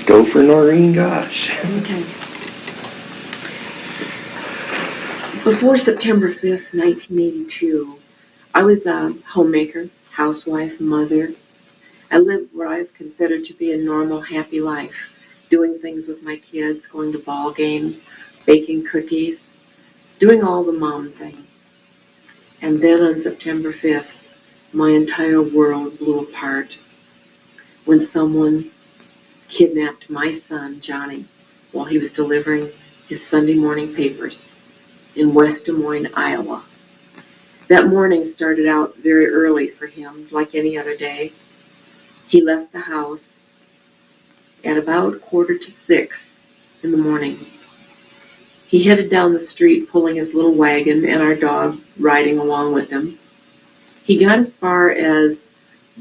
Go for Noreen, gosh. Okay. Before September 5th, 1982, I was a homemaker, housewife, mother. I lived what I've considered to be a normal, happy life, doing things with my kids, going to ball games, baking cookies, doing all the mom things. And then on September 5th, my entire world blew apart when someone kidnapped my son, Johnny, while he was delivering his Sunday morning papers in West Des Moines, Iowa. That morning started out very early for him, like any other day. He left the house at about 5:45 in the morning. He headed down the street pulling his little wagon and our dog riding along with him. He got as far as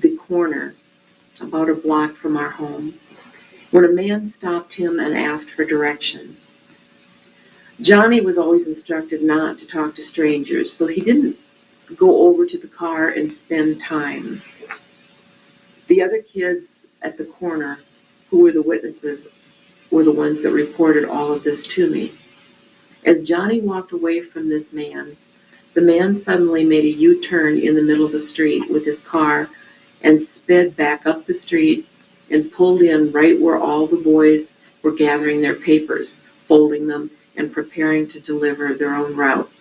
the corner, about a block from our home, when a man stopped him and asked for directions. Johnny was always instructed not to talk to strangers, so he didn't go over to the car and spend time. The other kids at the corner, who were the witnesses, were the ones that reported all of this to me. As Johnny walked away from this man, the man suddenly made a U-turn in the middle of the street with his car and sped back up the street and pulled in right where all the boys were gathering their papers, folding them, and preparing to deliver their own routes.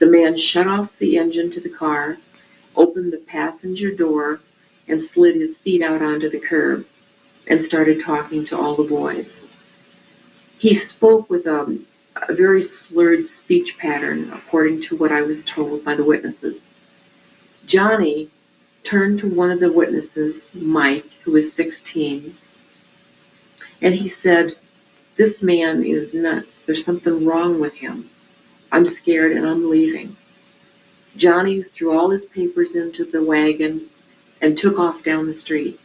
The man shut off the engine to the car, opened the passenger door, and slid his feet out onto the curb and started talking to all the boys. He spoke with a very slurred speech pattern, according to what I was told by the witnesses. Johnny turned to one of the witnesses, Mike, who was 16, and he said, "This man is nuts. There's something wrong with him. I'm scared and I'm leaving." Johnny threw all his papers into the wagon and took off down the street.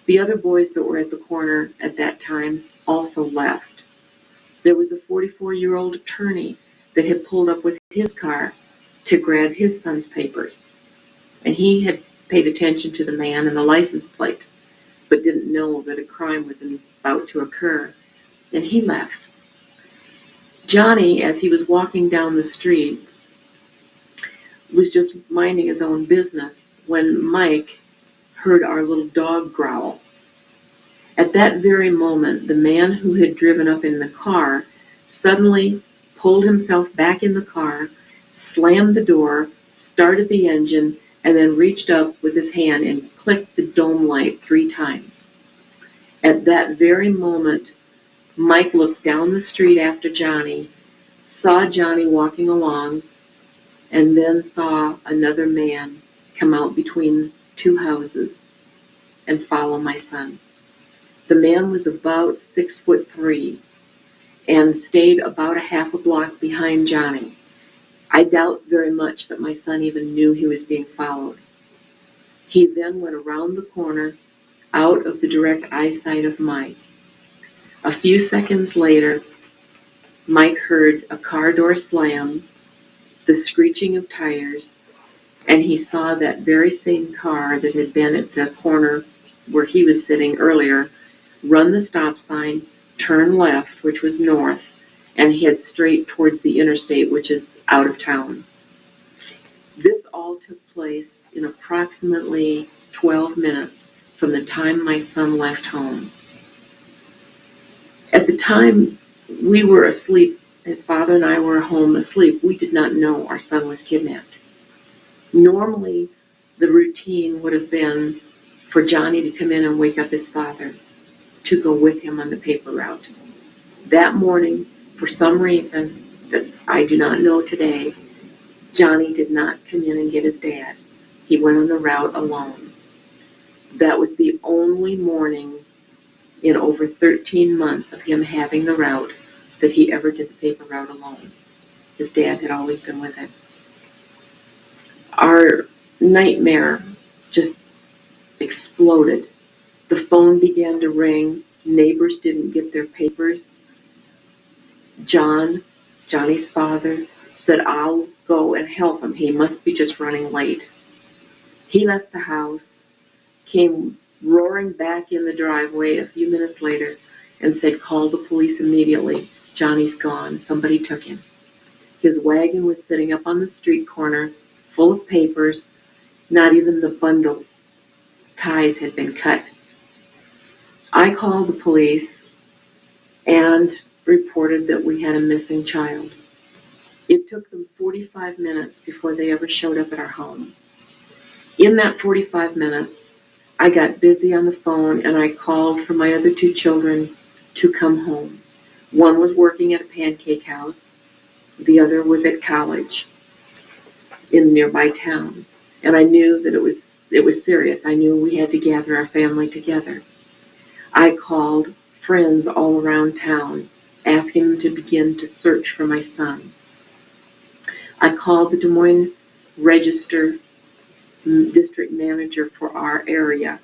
The other boys that were at the corner at that time also left. There was a 44-year-old attorney that had pulled up with his car to grab his son's papers. And he had paid attention to the man and the license plate, but didn't know that a crime was about to occur. And he left. Johnny, as he was walking down the street, was just minding his own business when Mike heard our little dog growl. At that very moment, the man who had driven up in the car suddenly pulled himself back in the car, slammed the door, started the engine, and then reached up with his hand and clicked the dome light 3 times. At that very moment, Mike looked down the street after Johnny, saw Johnny walking along, and then saw another man come out between 2 houses and follow my son. The man was about 6'3" and stayed about a half a block behind Johnny. I doubt very much that my son even knew he was being followed. He then went around the corner, out of the direct eyesight of Mike. A few seconds later, Mike heard a car door slam, the screeching of tires, and he saw that very same car that had been at the corner where he was sitting earlier run the stop sign, turn left, which was north, and head straight towards the interstate, which is out of town. This all took place in approximately 12 minutes from the time my son left home. At the time, we were asleep. His father and I were home asleep. We did not know our son was kidnapped. Normally, the routine would have been for Johnny to come in and wake up his father to go with him on the paper route. That morning, for some reason that I do not know today, Johnny did not come in and get his dad. He went on the route alone. That was the only morning in over 13 months of him having the route that he ever did the paper route alone. His dad had always been with him. Our nightmare just exploded. The phone began to ring. Neighbors didn't get their papers. Johnny's father, said, "I'll go and help him. He must be just running late." He left the house, came roaring back in the driveway a few minutes later and said, "Call the police immediately. Johnny's gone. Somebody took him." His wagon was sitting up on the street corner, full of papers. Not even the bundle ties had been cut. I called the police and reported that we had a missing child. It took them 45 minutes before they ever showed up at our home. In that 45 minutes, I got busy on the phone and I called for my other two children to come home. One was working at a pancake house. The other was at college in nearby town. And I knew that it was serious. I knew we had to gather our family together. I called friends all around town, asking them to begin to search for my son. I called the Des Moines Register district manager for our area,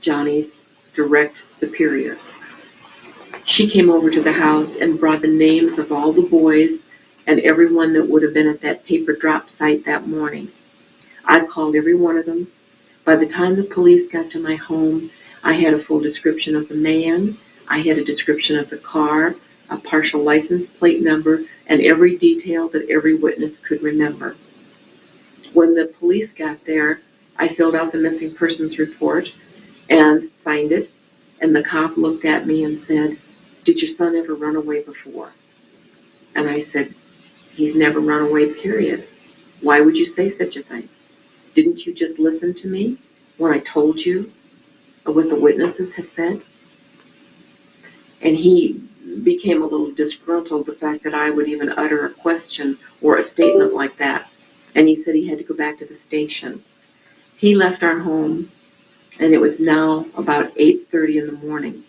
Johnny's direct superior. She came over to the house and brought the names of all the boys and everyone that would have been at that paper drop site that morning. I called every one of them. By the time the police got to my home, I had a full description of the man, I had a description of the car, a partial license plate number, and every detail that every witness could remember. When the police got there, I filled out the missing persons report and signed it, and the cop looked at me and said, "Did your son ever run away before?" And I said, "He's never run away, period. Why would you say such a thing? Didn't you just listen to me when I told you what the witnesses had said?" And he became a little disgruntled, the fact that I would even utter a question or a statement like that. And he said he had to go back to the station. He left our home, and it was now about 8:30 in the morning.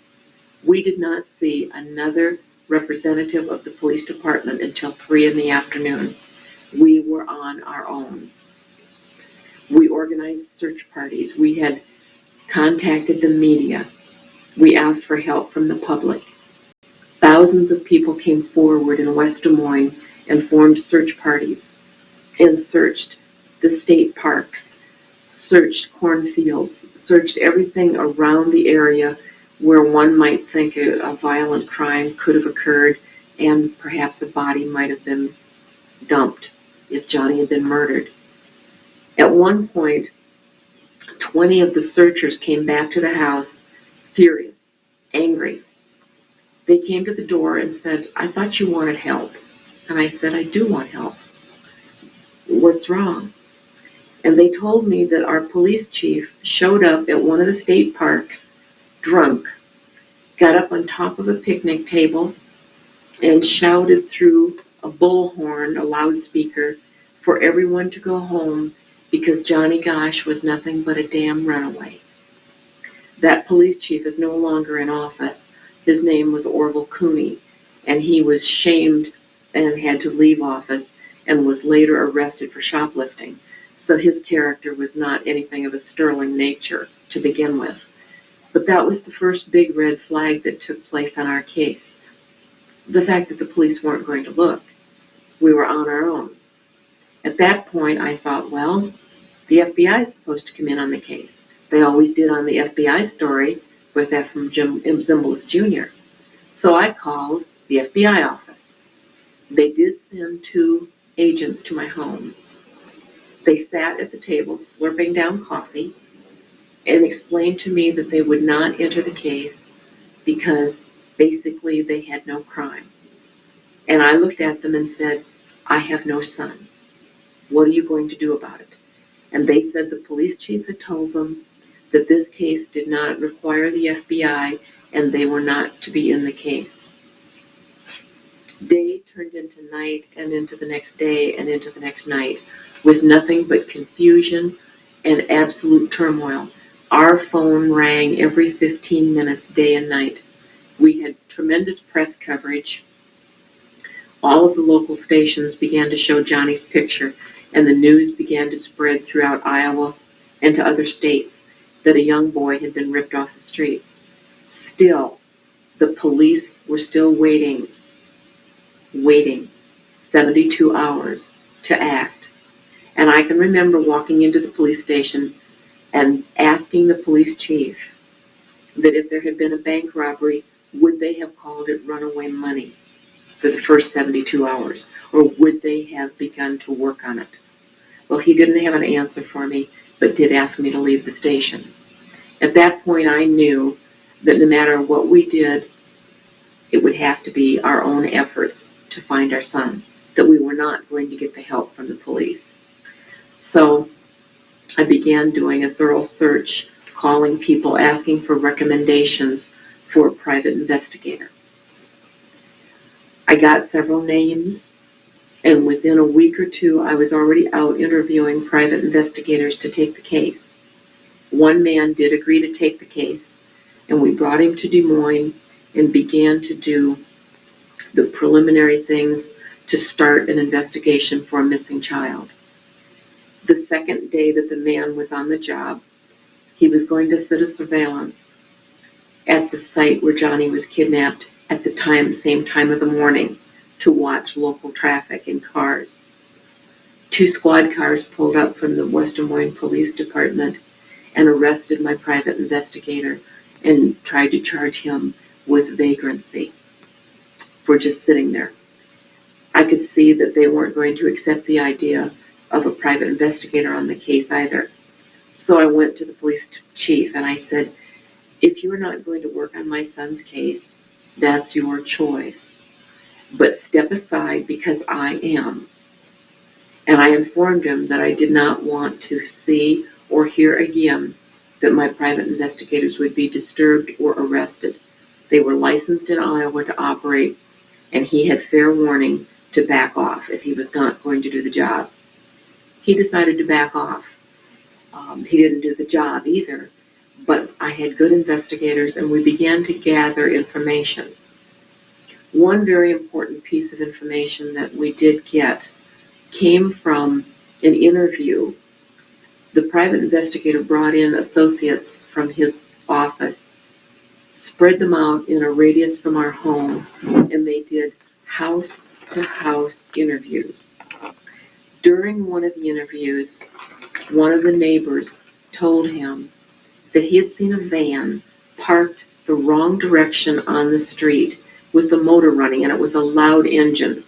We did not see another representative of the police department until 3 in the afternoon. We were on our own. We organized search parties. We had contacted the media. We asked for help from the public. Thousands of people came forward in West Des Moines and formed search parties and searched the state parks, searched cornfields, searched everything around the area where one might think a violent crime could have occurred and perhaps a body might have been dumped if Johnny had been murdered. At one point, 20 of the searchers came back to the house, furious, angry. They came to the door and said, "I thought you wanted help." And I said, "I do want help. What's wrong?" And they told me that our police chief showed up at one of the state parks, drunk, got up on top of a picnic table, and shouted through a bullhorn, a loudspeaker, for everyone to go home because Johnny Gosh was nothing but a damn runaway. That police chief is no longer in office. His name was Orville Cooney, and he was shamed and had to leave office and was later arrested for shoplifting. So his character was not anything of a sterling nature to begin with. But that was the first big red flag that took place on our case. The fact that the police weren't going to look. We were on our own. At that point, I thought, well, the FBI is supposed to come in on the case. They always did on the FBI story with that from Jim Zimbalist Jr. So I called the FBI office. They did send 2 agents to my home. They sat at the table slurping down coffee and explained to me that they would not enter the case because basically they had no crime. And I looked at them and said, "I have no son. What are you going to do about it?" And they said the police chief had told them that this case did not require the FBI and they were not to be in the case. Day turned into night and into the next day and into the next night with nothing but confusion and absolute turmoil. Our phone rang every 15 minutes, day and night. We had tremendous press coverage. All of the local stations began to show Johnny's picture, and the news began to spread throughout Iowa and to other states that a young boy had been ripped off the street. Still, the police were still waiting 72 hours to act. And I can remember walking into the police station and asking the police chief that if there had been a bank robbery, would they have called it runaway money for the first 72 hours, or would they have begun to work on it? Well, he didn't have an answer for me, but did ask me to leave the station. At that point, I knew that no matter what we did, it would have to be our own efforts to find our son, that we were not going to get the help from the police. So I began doing a thorough search, calling people, asking for recommendations for a private investigator. I got several names, and within a week or two, I was already out interviewing private investigators to take the case. One man did agree to take the case, and we brought him to Des Moines and began to do the preliminary things to start an investigation for a missing child. The second day that the man was on the job, he was going to set a surveillance at the site where Johnny was kidnapped at the same time of the morning, to watch local traffic and cars. 2 squad cars pulled up from the West Des Moines Police Department and arrested my private investigator and tried to charge him with vagrancy for just sitting there. I could see that they weren't going to accept the idea of a private investigator on the case either. So I went to the police chief and I said, if you're not going to work on my son's case, that's your choice. But step aside because I am. And I informed him that I did not want to see or hear again that my private investigators would be disturbed or arrested. They were licensed in Iowa to operate, and he had fair warning to back off if he was not going to do the job. He decided to back off. He didn't do the job either, but I had good investigators, and we began to gather information. One very important piece of information that we did get came from an interview. The private investigator brought in associates from his office, spread them out in a radius from our home, and they did house-to-house interviews. During one of the interviews, one of the neighbors told him that he had seen a van parked the wrong direction on the street with the motor running, and it was a loud engine.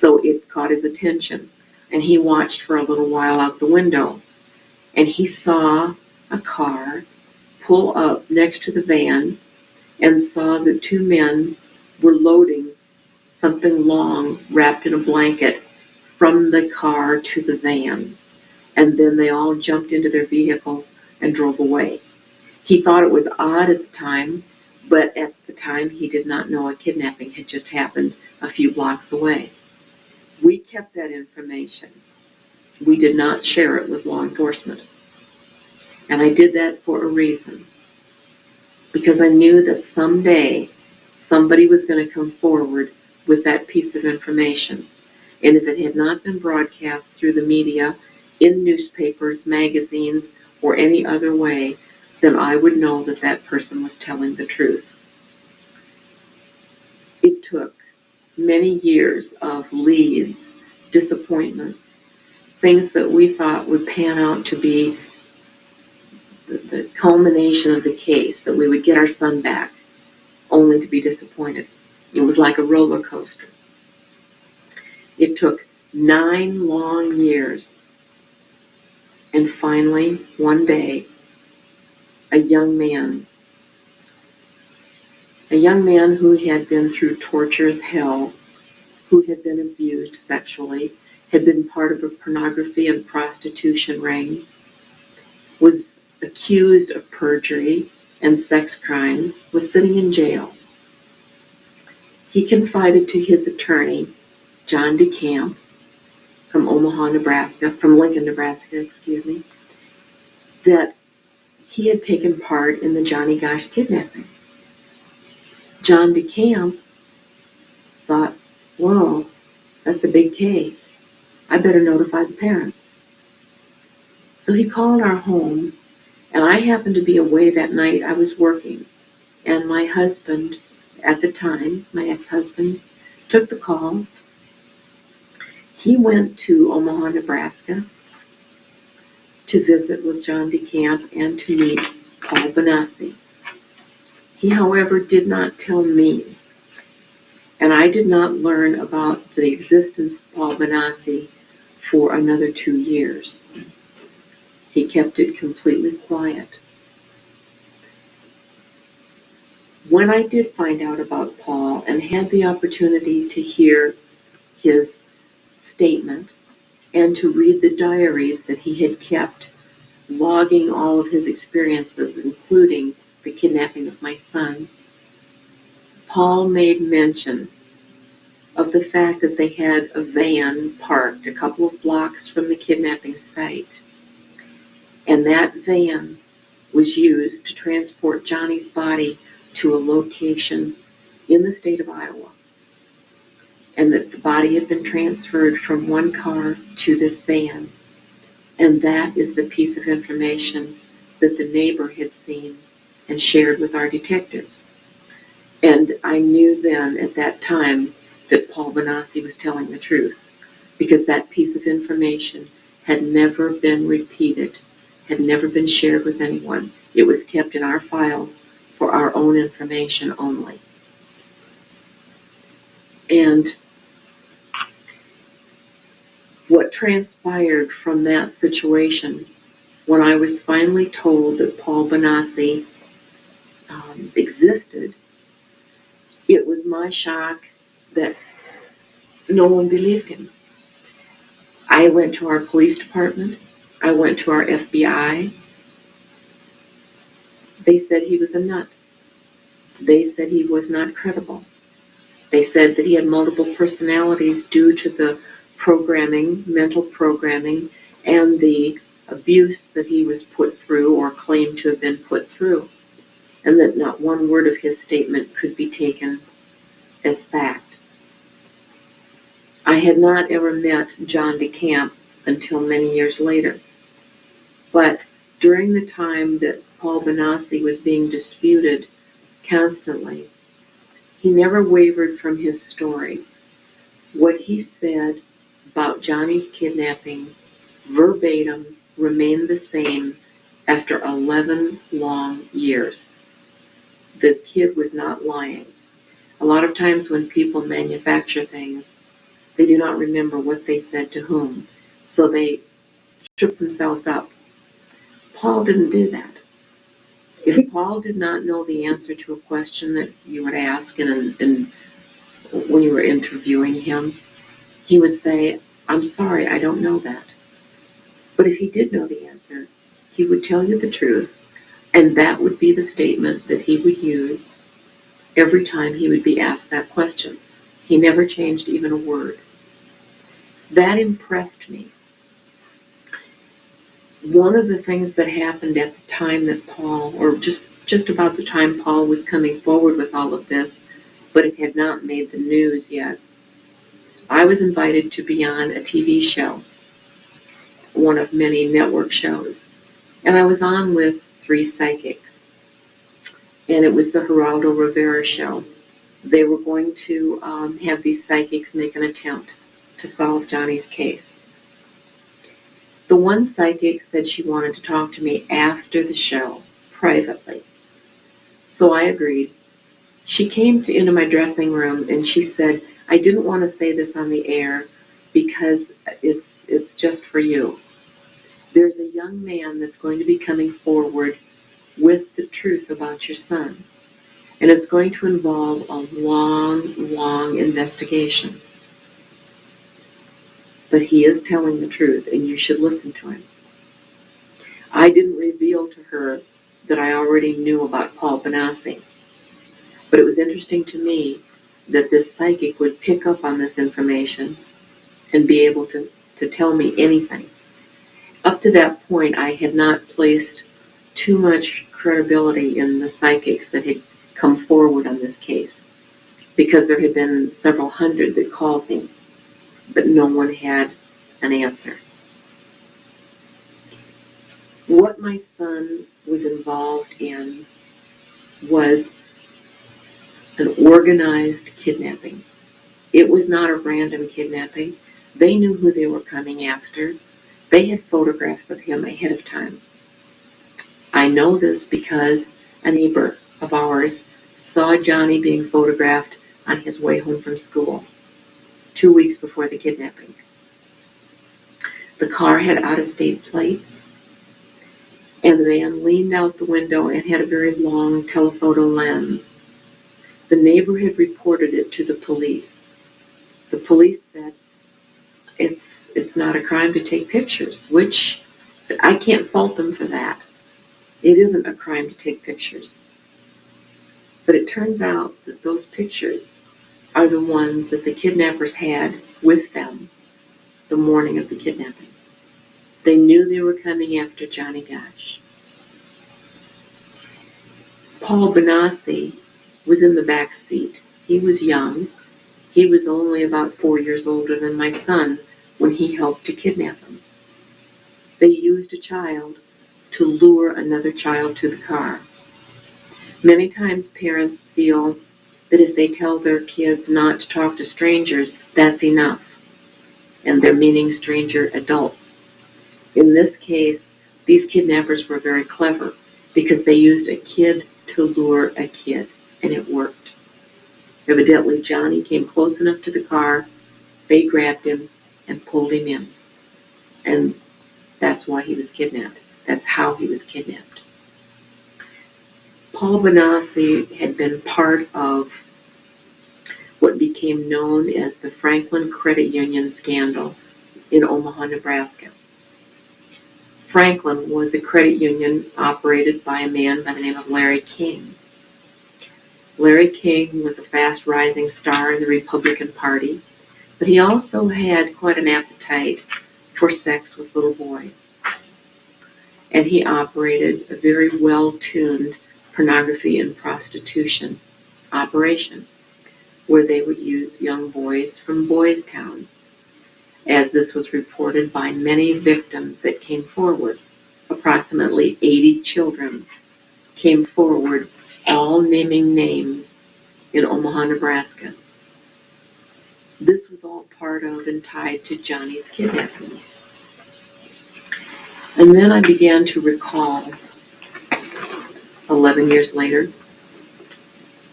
So it caught his attention, and he watched for a little while out the window, and he saw a car pull up next to the van and saw that 2 men were loading something long wrapped in a blanket from the car to the van, and then they all jumped into their vehicles and drove away. He thought it was odd at the time, but at the time he did not know a kidnapping had just happened a few blocks away. We kept that information. We did not share it with law enforcement. And I did that for a reason. Because I knew that someday somebody was going to come forward with that piece of information. And if it had not been broadcast through the media, in newspapers, magazines, or any other way, then I would know that that person was telling the truth. It took many years of leads, disappointments, things that we thought would pan out to be the culmination of the case, that we would get our son back, only to be disappointed. It was like a roller coaster. It took 9 long years, and finally, one day, a young man who had been through torturous hell, who had been abused sexually, had been part of a pornography and prostitution ring, was accused of perjury and sex crimes, was sitting in jail. He confided to his attorney, John DeCamp, from Lincoln, Nebraska, that he had taken part in the Johnny Gosch kidnapping. John DeCamp thought, whoa, that's a big case. I better notify the parents. So he called our home, and I happened to be away that night. I was working, and my husband, at the time, my ex-husband, took the call. He went to Omaha, Nebraska to visit with John DeCamp and to meet Paul Benassi. He, however, did not tell me, and I did not learn about the existence of Paul Benassi for another 2 years. He kept it completely quiet. When I did find out about Paul and had the opportunity to hear his statement and to read the diaries that he had kept, logging all of his experiences, including the kidnapping of my son, Paul made mention of the fact that they had a van parked a couple of blocks from the kidnapping site, and that van was used to transport Johnny's body to a location in the state of Iowa, and that the body had been transferred from one car to this van. And that is the piece of information that the neighbor had seen and shared with our detectives. And I knew then at that time that Paul Benassi was telling the truth, because that piece of information had never been repeated, had never been shared with anyone. It was kept in our files for our own information only. And what transpired from that situation, when I was finally told that Paul Benassi existed, it was my shock that no one believed him. I went to our police department. I went to our FBI. They said he was a nut. They said he was not credible. They said that he had multiple personalities due to the programming, mental programming, and the abuse that he was put through or claimed to have been put through, and that not one word of his statement could be taken as fact. I had not ever met John DeCamp until many years later, but during the time that Paul Benassi was being disputed constantly, he never wavered from his story. What he said about Johnny's kidnapping verbatim remained the same after 11 long years. The kid was not lying. A lot of times when people manufacture things, they do not remember what they said to whom, so they trip themselves up. Paul didn't do that. If Paul did not know the answer to a question that you would ask and when you were interviewing him, he would say, "I'm sorry, I don't know that." But if he did know the answer, he would tell you the truth, and that would be the statement that he would use every time he would be asked that question. He never changed even a word. That impressed me. One of the things that happened at the time that Paul, or just about the time Paul was coming forward with all of this, but it had not made the news yet, I was invited to be on a TV show, one of many network shows, and I was on with 3 psychics, and it was the Geraldo Rivera show. They were going to have these psychics make an attempt to solve Johnny's case. The one psychic said she wanted to talk to me after the show, privately. So I agreed. She came into my dressing room and she said, "I didn't want to say this on the air because it's just for you. There's a young man that's going to be coming forward with the truth about your son. And it's going to involve a long, long investigation. But he is telling the truth, and you should listen to him." I didn't reveal to her that I already knew about Paul Benassi. But it was interesting to me that this psychic would pick up on this information and be able to tell me anything. Up to that point, I had not placed too much credibility in the psychics that had come forward on this case, because there had been several hundred that called me, but no one had an answer. What my son was involved in was an organized kidnapping. It was not a random kidnapping. They knew who they were coming after. They had photographs of him ahead of time. I know this because a neighbor of ours saw Johnny being photographed on his way home from school 2 weeks before the kidnapping. The car had out-of-state plates, and the man leaned out the window and had a very long telephoto lens. The neighbor had reported it to the police. The police said it's not a crime to take pictures, which I can't fault them for that. It isn't a crime to take pictures. But it turns out that those pictures are the ones that the kidnappers had with them the morning of the kidnapping. They knew they were coming after Johnny Gosch. Paul Benassi was in the back seat. He was young. He was only about 4 years older than my son when he helped to kidnap him. They used a child to lure another child to the car. Many times parents feel that if they tell their kids not to talk to strangers, that's enough. And they're meaning stranger adults. In this case, these kidnappers were very clever because they used a kid to lure a kid, and it worked. Evidently, Johnny came close enough to the car, they grabbed him and pulled him in. And that's why he was kidnapped. That's how he was kidnapped. Paul Benassi had been part of what became known as the Franklin Credit Union scandal in Omaha, Nebraska. Franklin was a credit union operated by a man by the name of Larry King. Larry King was a fast-rising star in the Republican Party, but he also had quite an appetite for sex with little boys. And he operated a very well-tuned pornography and prostitution operation, where they would use young boys from Boys Town, as this was reported by many victims that came forward. Approximately 80 children came forward, all naming names in Omaha, Nebraska. This was all part of and tied to Johnny's kidnapping. And then I began to recall, 11 years later,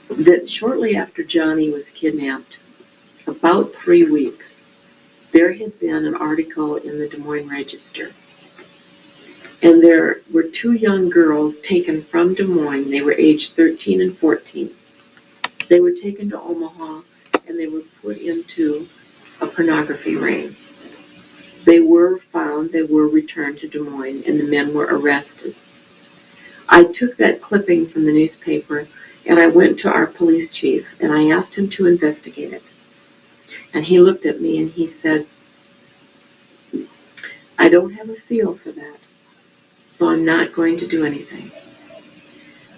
that shortly after Johnny was kidnapped, about 3 weeks, there had been an article in the Des Moines Register. And there were 2 young girls taken from Des Moines. They were aged 13 and 14. They were taken to Omaha, and they were put into a pornography ring. They were found, they were returned to Des Moines, and the men were arrested. I took that clipping from the newspaper, and I went to our police chief, and I asked him to investigate it. And he looked at me, and he said, I don't have a feel for that, so I'm not going to do anything.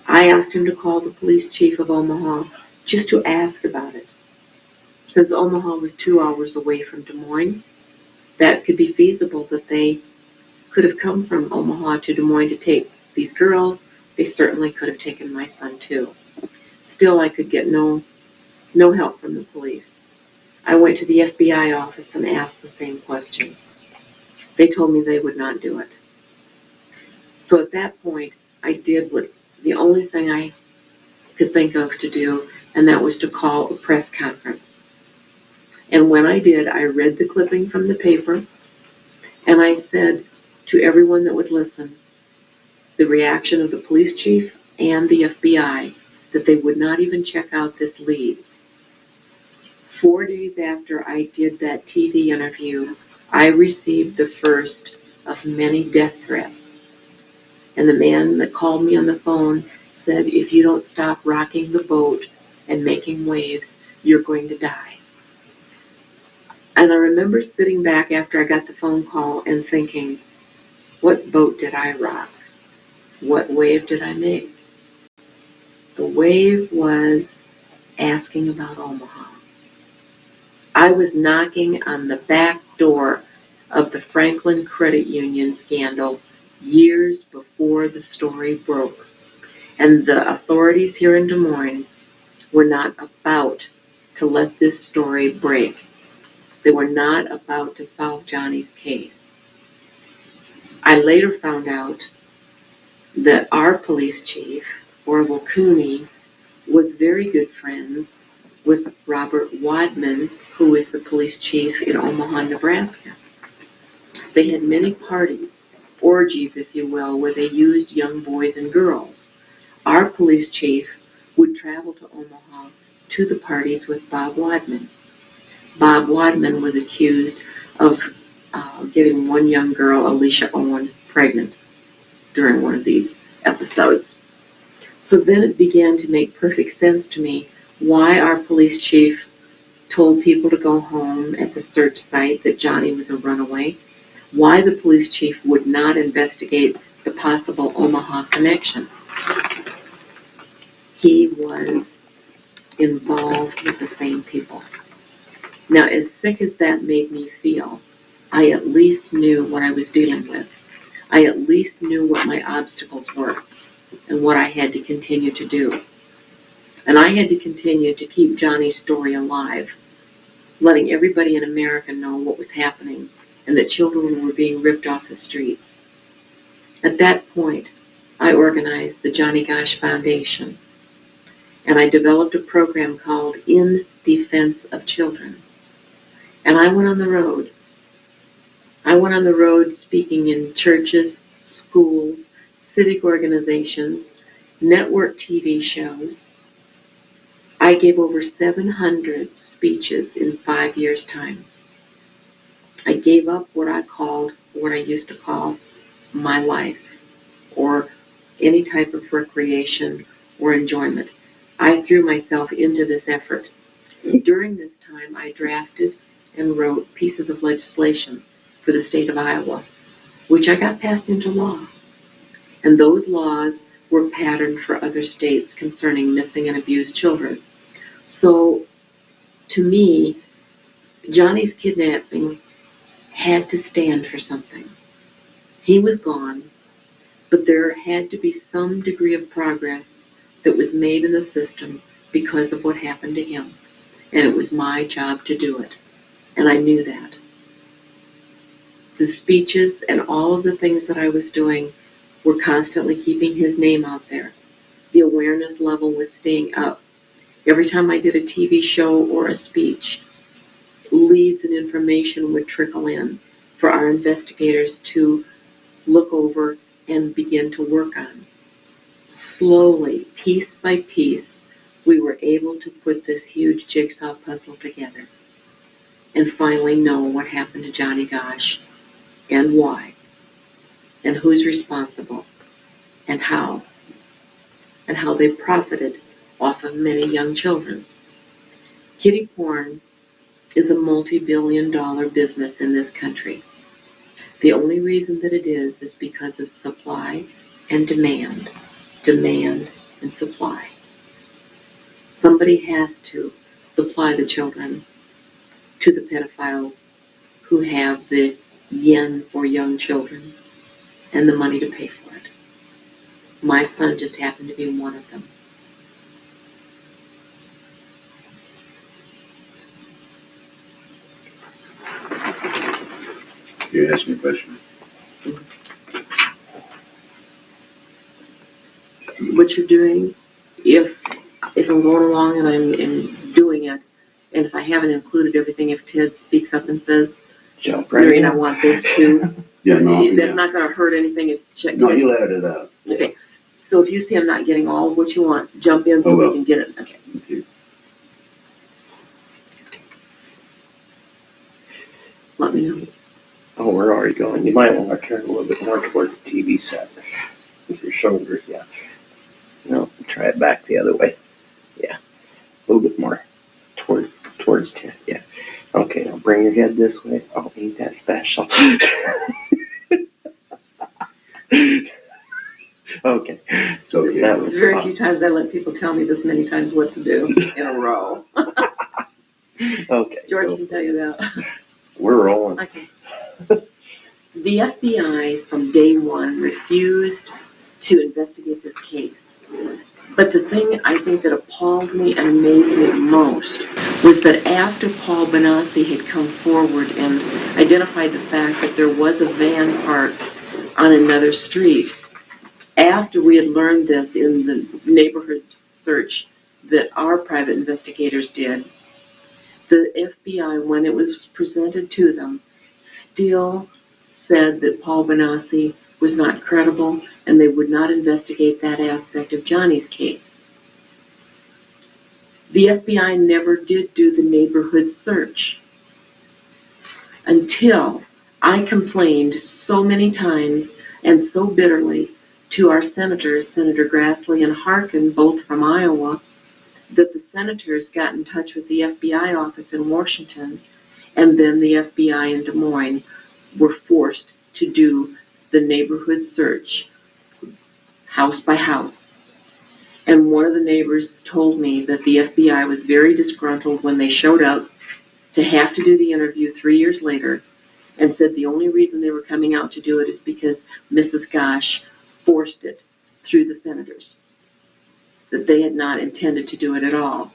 I asked him to call the police chief of Omaha just to ask about it. Since Omaha was 2 hours away from Des Moines, that could be feasible that they could have come from Omaha to Des Moines to take these girls. They certainly could have taken my son too. Still, I could get no help from the police. I went to the FBI office and asked the same question. They told me they would not do it. So at that point, I did what the only thing I could think of to do, and that was to call a press conference. And when I did, I read the clipping from the paper, and I said to everyone that would listen, the reaction of the police chief and the FBI, that they would not even check out this lead. 4 days after I did that TV interview, I received the first of many death threats. And the man that called me on the phone said, if you don't stop rocking the boat and making waves, you're going to die. And I remember sitting back after I got the phone call and thinking, what boat did I rock? What wave did I make? The wave was asking about Omaha. I was knocking on the back door of the Franklin Credit Union scandal years before the story broke. And the authorities here in Des Moines were not about to let this story break. They were not about to solve Johnny's case. I later found out that our police chief, Orville Cooney, was very good friends with Robert Wadman, who is the police chief in Omaha, Nebraska. They had many parties, orgies, if you will, where they used young boys and girls. Our police chief would travel to Omaha to the parties with Bob Wadman. Bob Wadman was accused of getting one young girl, Alicia Owen, pregnant during one of these episodes. So then it began to make perfect sense to me why our police chief told people to go home at the search site that Johnny was a runaway, why the police chief would not investigate the possible Omaha connection. He was involved with the same people. Now, as sick as that made me feel, I at least knew what I was dealing with. I at least knew what my obstacles were and what I had to continue to do. And I had to continue to keep Johnny's story alive, letting everybody in America know what was happening and that children were being ripped off the streets. At that point, I organized the Johnny Gosch Foundation, and I developed a program called In Defense of Children. And I went on the road. I went on the road speaking in churches, schools, civic organizations, network TV shows. I gave over 700 speeches in 5 years' time. I gave up what I used to call my life, or any type of recreation or enjoyment. I threw myself into this effort. During this time, I drafted and wrote pieces of legislation for the state of Iowa, which I got passed into law. And those laws were patterned for other states concerning missing and abused children. So, to me, Johnny's kidnapping had to stand for something. He was gone, but there had to be some degree of progress that was made in the system because of what happened to him. And it was my job to do it. And I knew that. The speeches and all of the things that I was doing were constantly keeping his name out there. The awareness level was staying up. Every time I did a TV show or a speech, leads and information would trickle in for our investigators to look over and begin to work on. Slowly, piece by piece, we were able to put this huge jigsaw puzzle together and finally know what happened to Johnny Gosch and why and who's responsible and how they profited off of many young children. Kiddie porn is a multi-billion-dollar business in this country. The only reason that it is because of supply and demand and supply. Somebody has to supply the children to the pedophiles who have the yen for young children and the money to pay for it. My son just happened to be one of them. You asked me a question. What you're doing, if I'm going along and I'm doing it, and if I haven't included everything, if Ted speaks up and says, Jump right Mary, in. I want this too. Yeah, no. That's Yeah. not going to hurt anything. No, you added it up. Okay. So if you see I'm not getting all of what you want, jump in so we can get it. Okay. Okay. Let me know. Oh, we're already going. You might want to turn a little bit more towards the TV set with your shoulders. Yeah. No, try it back the other way. Yeah. A little bit more towards Ted. Yeah. Okay, now bring your head this way. Oh, ain't that special? Okay. So yeah. That was very few times I let people tell me this many times what to do in a row. Okay. George can tell you that. We're rolling. Okay. The FBI from day one refused to investigate this case. But the thing I think that appalled me and amazed me most was that after Paul Benassi had come forward and identified the fact that there was a van parked on another street. After we had learned this in the neighborhood search that our private investigators did, the FBI, when it was presented to them, still said that Paul Benassi was not credible and they would not investigate that aspect of Johnny's case. The FBI never did do the neighborhood search until I complained so many times and so bitterly to our senators, Senator Grassley and Harkin, both from Iowa, that the senators got in touch with the FBI office in Washington, and then the FBI in Des Moines were forced to do the neighborhood search, house by house. And one of the neighbors told me that the FBI was very disgruntled when they showed up to have to do the interview 3 years later, and said the only reason they were coming out to do it is because Mrs. Gosh forced it through the senators, that they had not intended to do it at all.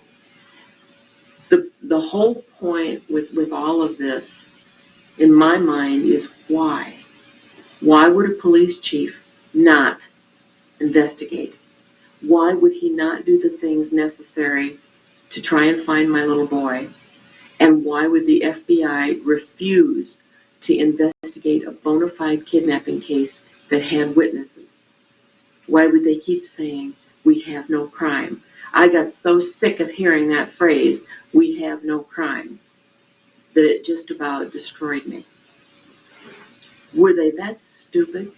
The whole point with all of this, in my mind, is why? Why would a police chief not investigate? Why would he not do the things necessary to try and find my little boy? And why would the FBI refuse to investigate a bona fide kidnapping case that had witnesses? Why would they keep saying, we have no crime? I got so sick of hearing that phrase, we have no crime, that it just about destroyed me. Were they that stupid?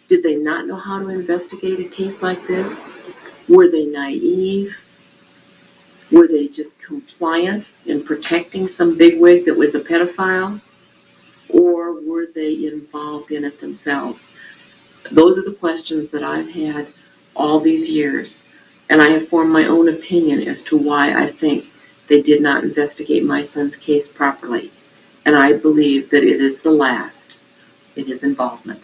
Did they not know how to investigate a case like this? Were they naive? Were they just compliant in protecting some bigwig that was a pedophile? Or were they involved in it themselves? Those are the questions that I've had all these years, and I have formed my own opinion as to why I think they did not investigate my son's case properly. And I believe that it is the last in his involvement.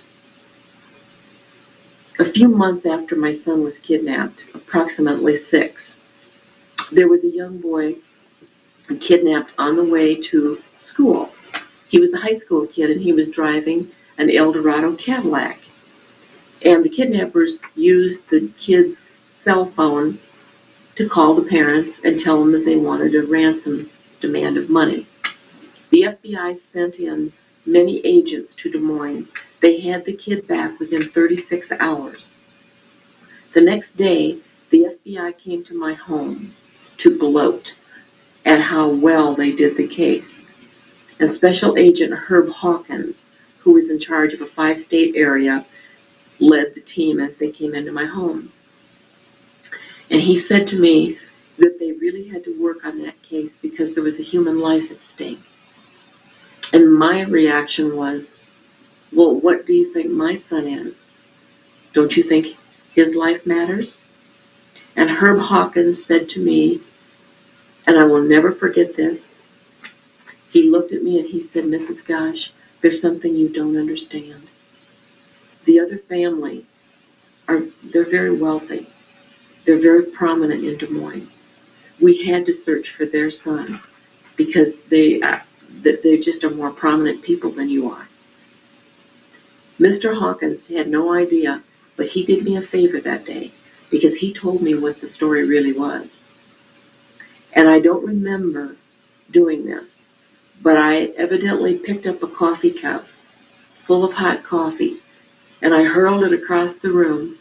A few months after my son was kidnapped, approximately 6, there was a young boy kidnapped on the way to school. He was a high school kid, and he was driving an Eldorado Cadillac. And the kidnappers used the kid's cell phone to call the parents and tell them that they wanted a ransom demand of money. The FBI sent in many agents to Des Moines. They had the kid back within 36 hours. The next day, the FBI came to my home to gloat at how well they did the case. And Special Agent Herb Hawkins, who was in charge of a 5-state area, led the team as they came into my home. And he said to me that they really had to work on that case because there was a human life at stake. And my reaction was, well, what do you think my son is? Don't you think his life matters? And Herb Hawkins said to me, and I will never forget this, he looked at me and he said, Mrs. Gosh, there's something you don't understand. The other family, they're very wealthy. They're very prominent in Des Moines. We had to search for their son because they just are more prominent people than you are. Mr. Hawkins had no idea, but he did me a favor that day because he told me what the story really was. And I don't remember doing this, but I evidently picked up a coffee cup full of hot coffee, and I hurled it across the room,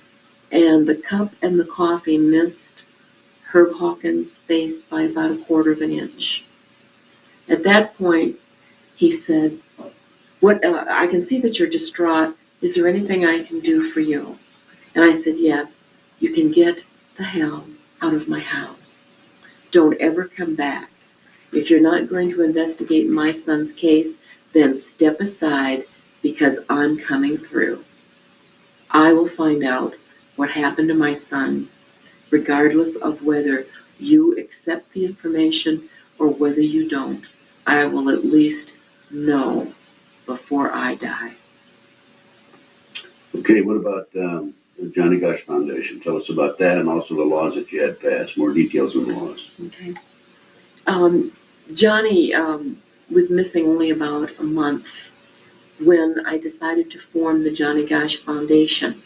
and the cup and the coffee missed Herb Hawkins' face by about 1/4 of an inch. At that point, he said, I can see that you're distraught. Is there anything I can do for you? And I said, yes, you can get the hell out of my house. Don't ever come back. If you're not going to investigate my son's case, then step aside because I'm coming through. I will find out what happened to my son, regardless of whether you accept the information or whether you don't. I will at least know before I die. Okay, what about the Johnny Gosh Foundation? Tell us about that and also the laws that you had passed. More details on the laws. Okay. Johnny was missing only about a month when I decided to form the Johnny Gosh Foundation.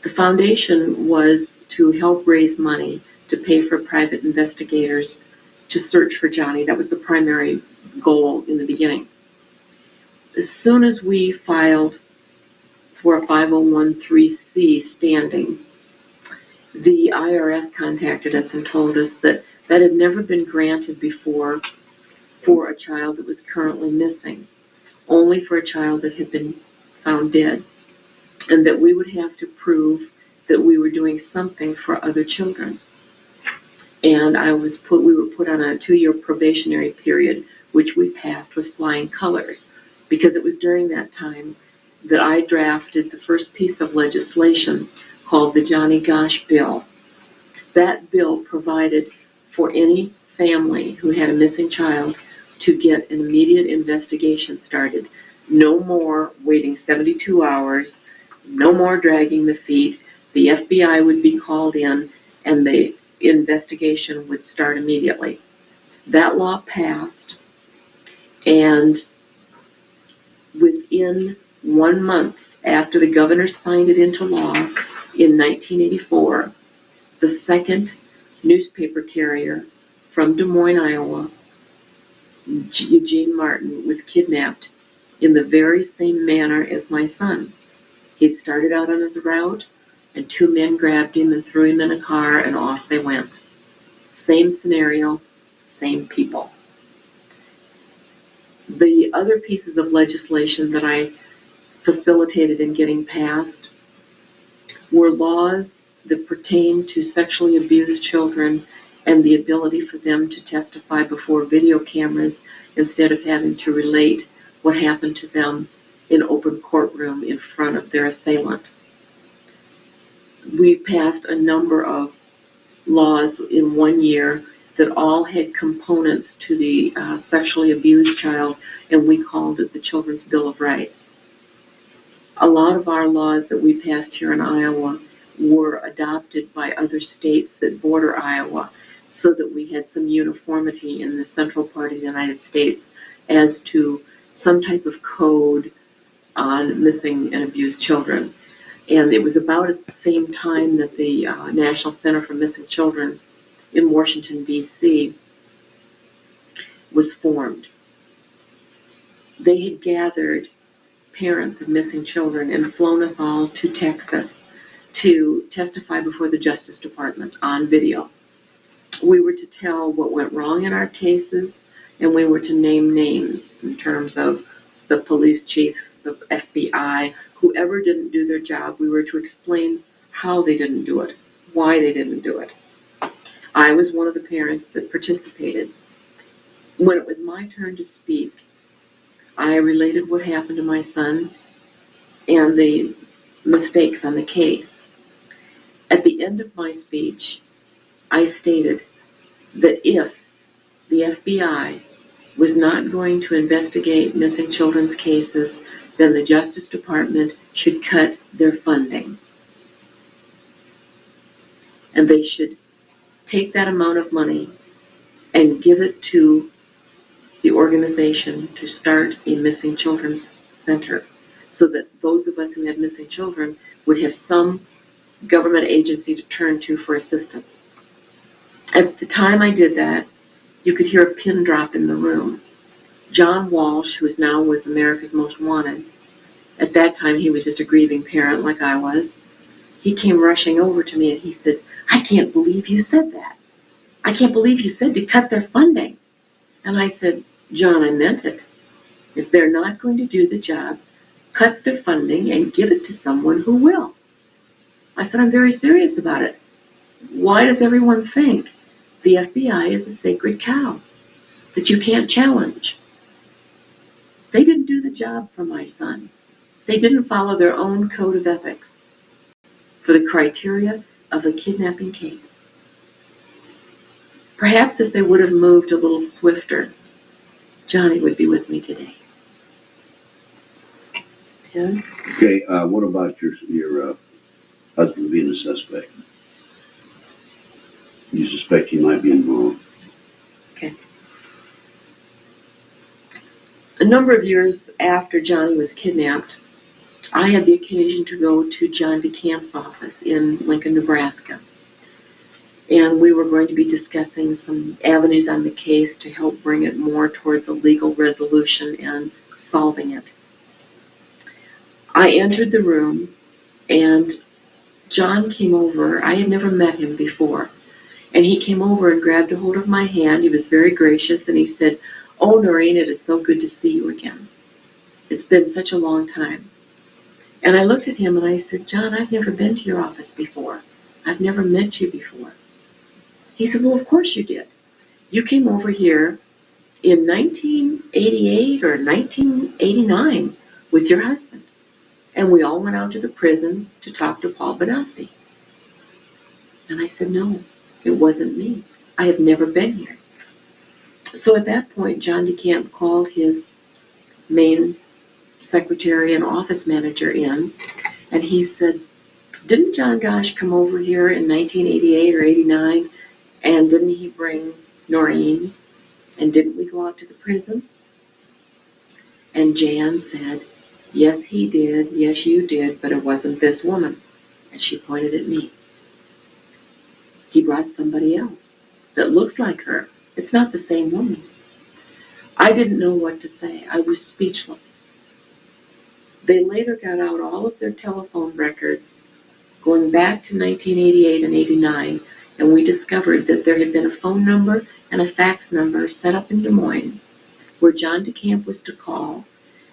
The foundation was to help raise money to pay for private investigators to search for Johnny. That was the primary goal in the beginning. As soon as we filed for a 501(c)(3) standing, the IRS contacted us and told us that that had never been granted before for a child that was currently missing, only for a child that had been found dead, and that we would have to prove that we were doing something for other children. And we were put on a 2-year probationary period, which we passed with flying colors, because it was during that time that I drafted the first piece of legislation called the Johnny Gosh Bill. That bill provided for any family who had a missing child to get an immediate investigation started. No more waiting 72 hours, no more dragging the feet. The FBI would be called in and the investigation would start immediately. That law passed, and within 1 month after the governor signed it into law in 1984, the second newspaper carrier from Des Moines, Iowa, Eugene Martin, was kidnapped in the very same manner as my son. He'd started out on his route, and 2 men grabbed him and threw him in a car, and off they went. Same scenario, same people. The other pieces of legislation that I facilitated in getting passed were laws that pertain to sexually abused children and the ability for them to testify before video cameras instead of having to relate what happened to them in open courtroom in front of their assailant. We passed a number of laws in 1 year that all had components to the sexually abused child, and we called it the Children's Bill of Rights. A lot of our laws that we passed here in Iowa were adopted by other states that border Iowa, so that we had some uniformity in the central part of the United States as to some type of code on missing and abused children. And it was about at the same time that the National Center for Missing Children in Washington, D.C. was formed. They had gathered parents of missing children and flown us all to Texas to testify before the Justice Department on video. We were to tell what went wrong in our cases, and we were to name names in terms of the police chief, the FBI, whoever didn't do their job. We were to explain how they didn't do it, why they didn't do it. I was one of the parents that participated. When it was my turn to speak, I related what happened to my son and the mistakes on the case. At the end of my speech, I stated that if the FBI was not going to investigate missing children's cases, then the Justice Department should cut their funding. And they should take that amount of money and give it to the organization to start a missing children's center, so that those of us who had missing children would have some government agency to turn to for assistance. At the time I did that, you could hear a pin drop in the room. John Walsh, who is now with America's Most Wanted, at that time he was just a grieving parent like I was, he came rushing over to me and he said, "I can't believe you said that. I can't believe you said to cut their funding." And I said, "John, I meant it. If they're not going to do the job, cut their funding and give it to someone who will." I said, "I'm very serious about it. Why does everyone think the FBI is a sacred cow that you can't challenge? They didn't do the job for my son. They didn't follow their own code of ethics for the criteria of a kidnapping case. Perhaps if they would have moved a little swifter, Johnny would be with me today." Tim? Okay, what about your husband being a suspect? You suspect he might be involved? Okay. A number of years after Johnny was kidnapped, I had the occasion to go to John DeCamp's office in Lincoln, Nebraska. And we were going to be discussing some avenues on the case to help bring it more towards a legal resolution and solving it. I entered the room, and John came over. I had never met him before. And he came over and grabbed a hold of my hand. He was very gracious, and he said, "Oh, Noreen, it is so good to see you again. It's been such a long time." And I looked at him and I said, "John, I've never been to your office before. I've never met you before." He said, "Well, of course you did. You came over here in 1988 or 1989 with your husband. And we all went out to the prison to talk to Paul Benassi." And I said, "No, it wasn't me. I have never been here." So at that point, John DeCamp called his main secretary and office manager in, and he said, "Didn't John Gosh come over here in 1988 or 89, and didn't he bring Noreen, and didn't we go out to the prison?" And Jan said, "Yes, he did. Yes, you did, but it wasn't this woman." And she pointed at me. "He brought somebody else that looks like her. It's not the same woman." I didn't know what to say. I was speechless. They later got out all of their telephone records going back to 1988 and 89, and we discovered that there had been a phone number and a fax number set up in Des Moines where John DeCamp was to call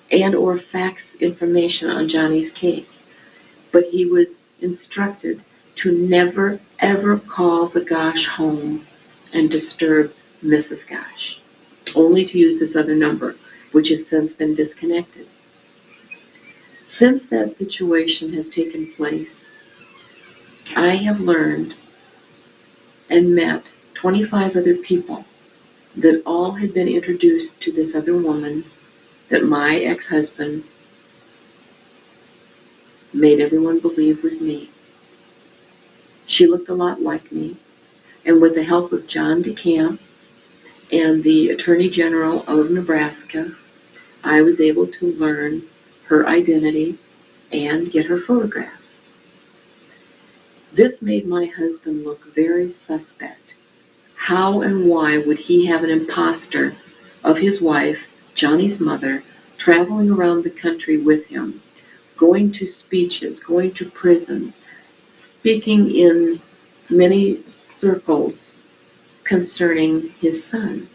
and or fax information on Johnny's case. But he was instructed to never, ever call the Gosh home and disturb Mrs. Gosh, only to use this other number, which has since been disconnected. Since that situation has taken place, I have learned and met 25 other people that all had been introduced to this other woman that my ex-husband made everyone believe was me. She looked a lot like me, and with the help of John DeCamp and the Attorney General of Nebraska, I was able to learn her identity and get her photograph. This made my husband look very suspect. How and why would he have an imposter of his wife, Johnny's mother, traveling around the country with him, going to speeches, going to prisons, speaking in many circles concerning his son?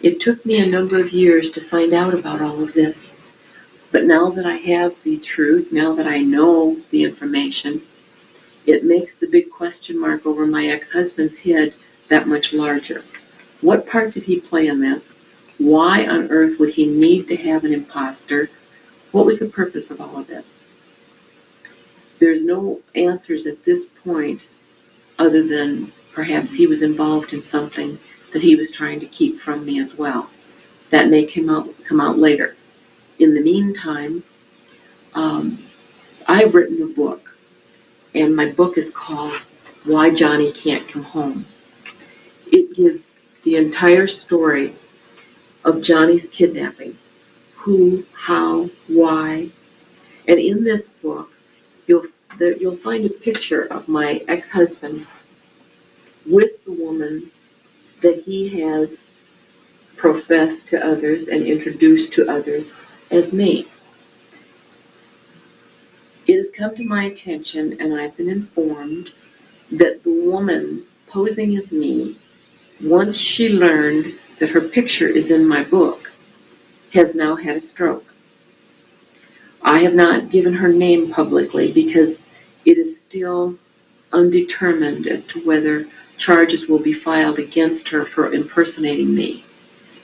It took me a number of years to find out about all of this, but now that I have the truth, now that I know the information, it makes the big question mark over my ex-husband's head that much larger. What part did he play in this? Why on earth would he need to have an imposter? What was the purpose of all of this? There's no answers at this point other than perhaps he was involved in something that he was trying to keep from me as well. That may come out later. In the meantime, I've written a book, and my book is called Why Johnny Can't Come Home. It gives the entire story of Johnny's kidnapping. Who, how, why. And in this book, you'll find a picture of my ex-husband with the woman that he has professed to others and introduced to others as me. It has come to my attention, and I've been informed, that the woman posing as me, once she learned that her picture is in my book, has now had a stroke. I have not given her name publicly because it is still undetermined as to whether charges will be filed against her for impersonating me.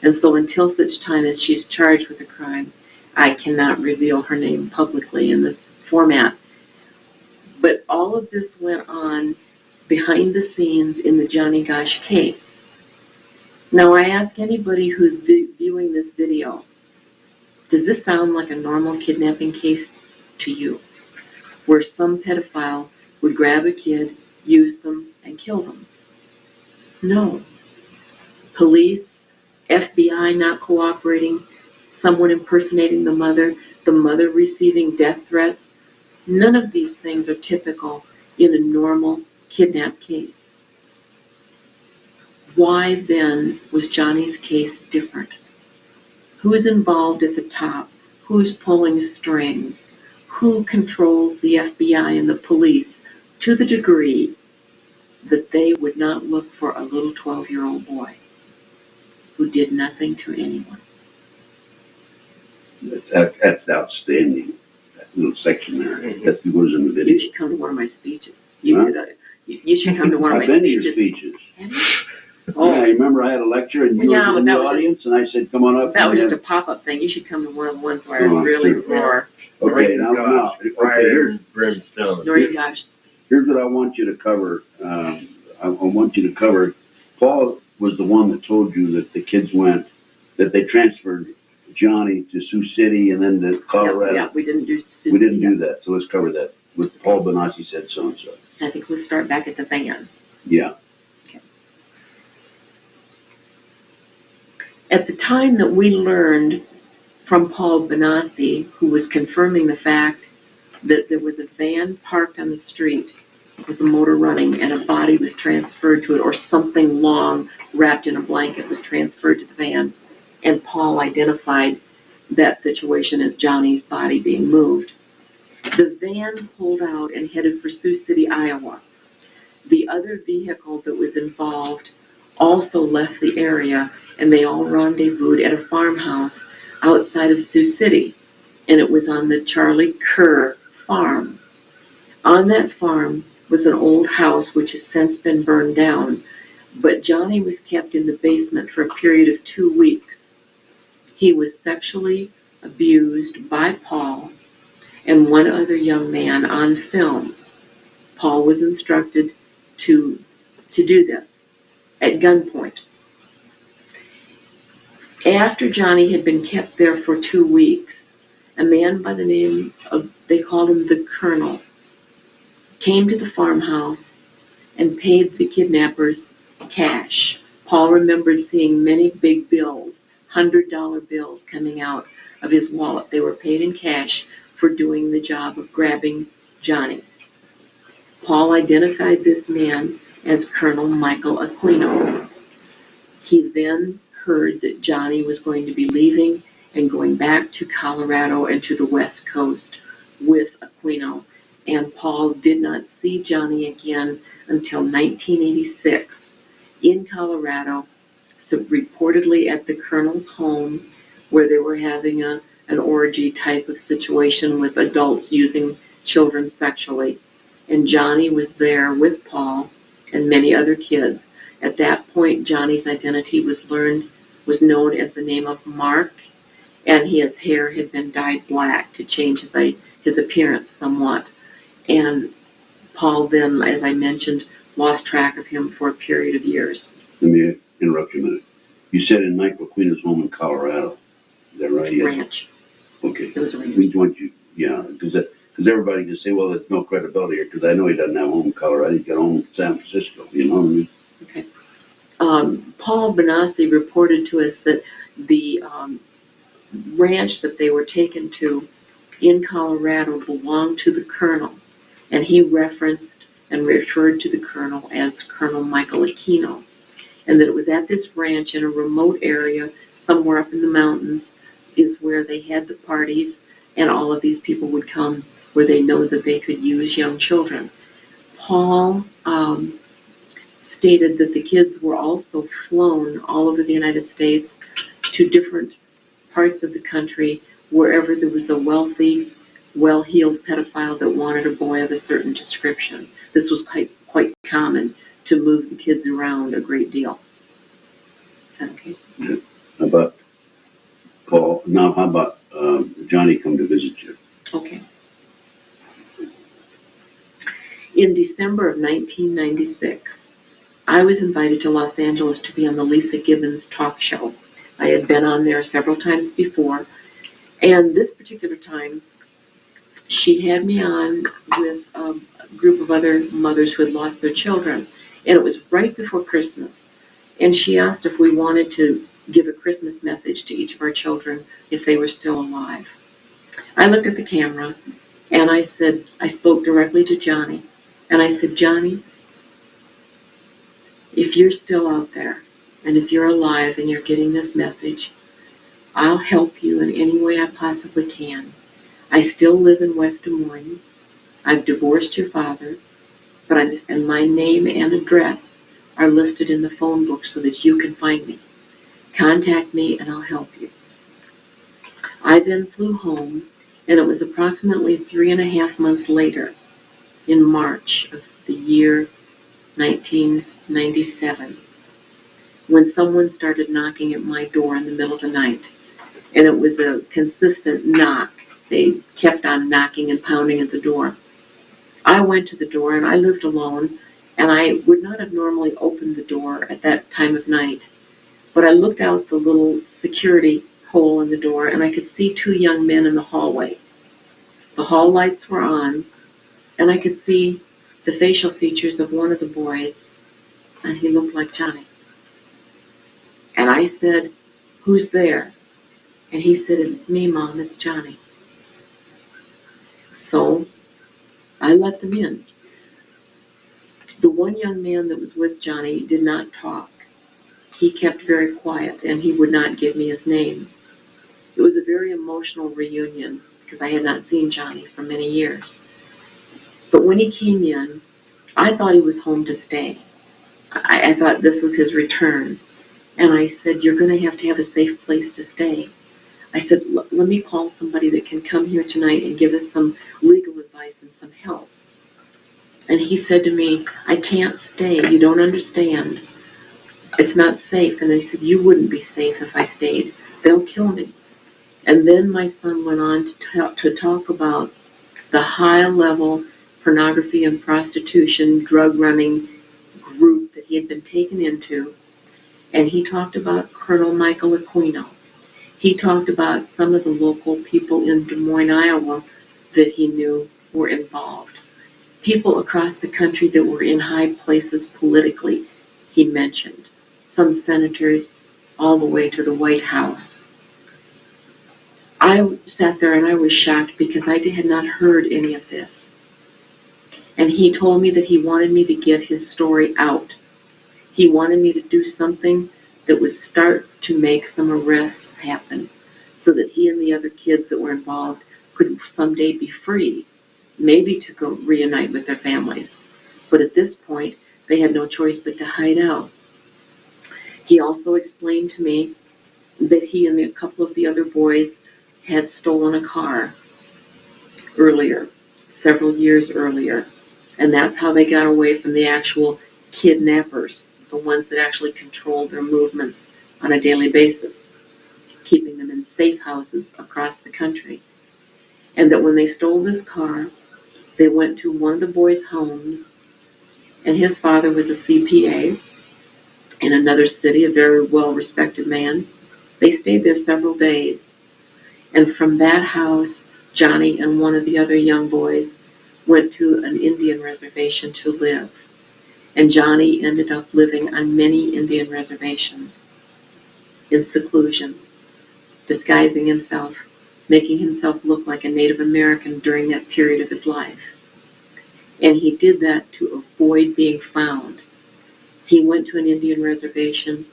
And so until such time as she's charged with a crime, I cannot reveal her name publicly in this format. But all of this went on behind the scenes in the Johnny Gosh case. Now I ask anybody who's viewing this video, does this sound like a normal kidnapping case to you, where some pedophile would grab a kid, use them, and kill them? No. Police FBI not cooperating, someone impersonating the mother receiving death threats. None of these things are typical in a normal kidnap case. Why then was Johnny's case different? Who's involved at the top? Who's pulling strings? Who controls the FBI and the police to the degree that they would not look for a little 12-year-old boy who did nothing to anyone? That's outstanding. That little section there. That goes in the You video. should come to one of my speeches. Huh? You should come to one of my I've been to your speeches. speeches. Oh, Yeah, I remember I had a lecture and you Yeah, were in but the that was audience and I said, come on up. that was and just a pop-up thing. You should come to one of the ones where Oh, I really sure. roar. Okay, now, Fire, brimstone. Nor gosh. here's what I want you to cover. I want you to cover. Paul was the one that told you that the kids went, that they transferred Johnny to Sioux City and then to Colorado. Yeah, we didn't do. We didn't do that, so let's cover that. With Paul Benassi said so and so. I think we'll start back at the van. Yeah. At the time that we learned from Paul Benassi, who was confirming the fact that there was a van parked on the street with the motor running and a body was transferred to it, or something long wrapped in a blanket was transferred to the van, and Paul identified that situation as Johnny's body being moved. The van pulled out and headed for Sioux City, Iowa. The other vehicle that was involved also left the area, and they all rendezvoused at a farmhouse outside of Sioux City, and it was on the Charlie Kerr farm. On that farm was an old house which has since been burned down, but Johnny was kept in the basement for a period of 2 weeks. He was sexually abused by Paul and one other young man on film. Paul was instructed to do this at gunpoint. After Johnny had been kept there for 2 weeks, a man by the name of, they called him the Colonel, came to the farmhouse and paid the kidnappers cash. Paul remembered seeing many big bills, $100 bills coming out of his wallet. They were paid in cash for doing the job of grabbing Johnny. Paul identified this man as Colonel Michael Aquino. He then heard that Johnny was going to be leaving and going back to Colorado and to the West Coast with Aquino. And Paul did not see Johnny again until 1986 in Colorado, so reportedly at the Colonel's home, where they were having an orgy type of situation with adults using children sexually. And Johnny was there with Paul and many other kids. At that point, Johnny's identity was known as the name of Mark, and his hair had been dyed black to change his appearance somewhat. And Paul then, as I mentioned, lost track of him for a period of years. Let me interrupt you a minute. You said in Michael Aquino's home in Colorado. Is that right? Ranch. Okay. It was a ranch. We want you, yeah, because everybody can say, well, there's no credibility here, because I know he doesn't have a home in Colorado. He's got a home in San Francisco, you know what I mean? Okay. Paul Benassi reported to us that the ranch that they were taken to in Colorado belonged to the Colonel, and he referenced and referred to the Colonel as Colonel Michael Aquino, and that it was at this ranch in a remote area somewhere up in the mountains is where they had the parties, and all of these people would come where they know that they could use young children. Paul stated that the kids were also flown all over the United States to different parts of the country wherever there was a wealthy, well-heeled pedophile that wanted a boy of a certain description. This was quite common to move the kids around a great deal. Okay. How about Paul? Now, how about Johnny come to visit you? Okay. In December of 1996, I was invited to Los Angeles to be on the Lisa Gibbons talk show. I had been on there several times before, and this particular time, she had me on with a group of other mothers who had lost their children, and it was right before Christmas. And she asked if we wanted to give a Christmas message to each of our children if they were still alive. I looked at the camera and I spoke directly to Johnny. And I said, Johnny, if you're still out there and if you're alive and you're getting this message, I'll help you in any way I possibly can. I still live in West Des Moines. I've divorced your father, and my name and address are listed in the phone book so that you can find me. Contact me and I'll help you. I then flew home, and it was approximately 3.5 months later, in March of the year 1997, when someone started knocking at my door in the middle of the night. And it was a consistent knock. They kept on knocking and pounding at the door. I went to the door, and I lived alone, and I would not have normally opened the door at that time of night. But I looked out the little security hole in the door, and I could see 2 young men in the hallway. The hall lights were on, and I could see the facial features of one of the boys, and he looked like Johnny. And I said, who's there? And he said, it's me, Mom, it's Johnny. So I let them in. The one young man that was with Johnny did not talk. He kept very quiet, and he would not give me his name. It was a very emotional reunion because I had not seen Johnny for many years. But when he came in, I thought he was home to stay. I thought this was his return. And I said, you're going to have a safe place to stay. I said, let me call somebody that can come here tonight and give us some legal advice and some help. And he said to me, I can't stay. You don't understand. It's not safe. And I said, you wouldn't be safe if I stayed. They'll kill me. And then my son went on to talk about the high-level pornography and prostitution drug-running group that he had been taken into. And he talked about Colonel Michael Aquino. He talked about some of the local people in Des Moines, Iowa that he knew were involved. People across the country that were in high places politically, he mentioned. Some senators all the way to the White House. I sat there and I was shocked because I had not heard any of this. And he told me that he wanted me to get his story out. He wanted me to do something that would start to make some arrests happen so that he and the other kids that were involved could someday be free, maybe to go reunite with their families. But at this point, they had no choice but to hide out. He also explained to me that he and a couple of the other boys had stolen a car earlier, several years earlier. And that's how they got away from the actual kidnappers, the ones that actually controlled their movements on a daily basis, keeping them in safe houses across the country. And that when they stole this car, they went to one of the boys' homes, and his father was a CPA in another city, a very well-respected man. They stayed there several days. And from that house, Johnny and one of the other young boys went to an Indian reservation to live. And Johnny ended up living on many Indian reservations in seclusion, disguising himself, making himself look like a Native American during that period of his life. And he did that to avoid being found. He went to an Indian reservation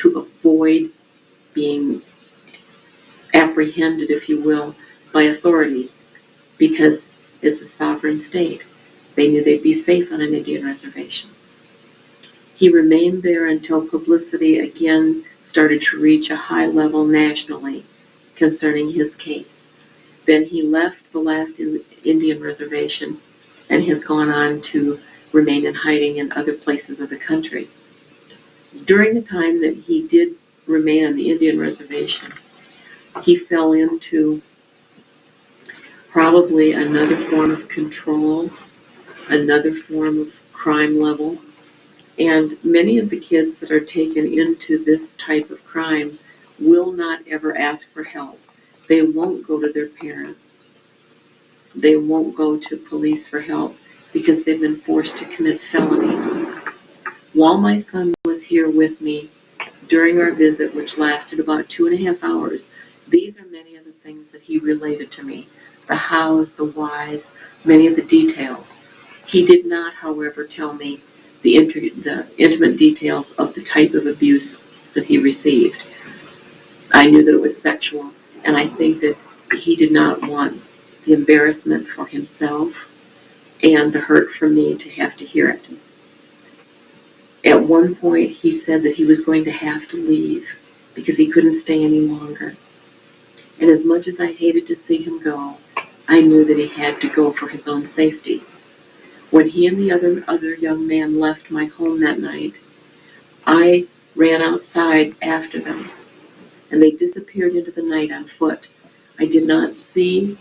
to avoid being apprehended, if you will, by authorities, because it's a sovereign state. They knew they'd be safe on an Indian reservation. He remained there until publicity again started to reach a high level nationally concerning his case. Then he left the last Indian reservation and has gone on to remain in hiding in other places of the country. During the time that he did remain on the Indian reservation, he fell into probably another form of control, another form of crime level. And many of the kids that are taken into this type of crime will not ever ask for help. They won't go to their parents. They won't go to police for help because they've been forced to commit felonies. While my son was here with me during our visit, which lasted about 2.5 hours, these are many of the things that he related to me. The hows, the whys, many of the details. He did not, however, tell me the intimate details of the type of abuse that he received. I knew that it was sexual, and I think that he did not want the embarrassment for himself and the hurt for me to have to hear it. At one point, he said that he was going to have to leave because he couldn't stay any longer. And as much as I hated to see him go, I knew that he had to go for his own safety. When he and the other young man left my home that night, I ran outside after them, and they disappeared into the night on foot. I did not see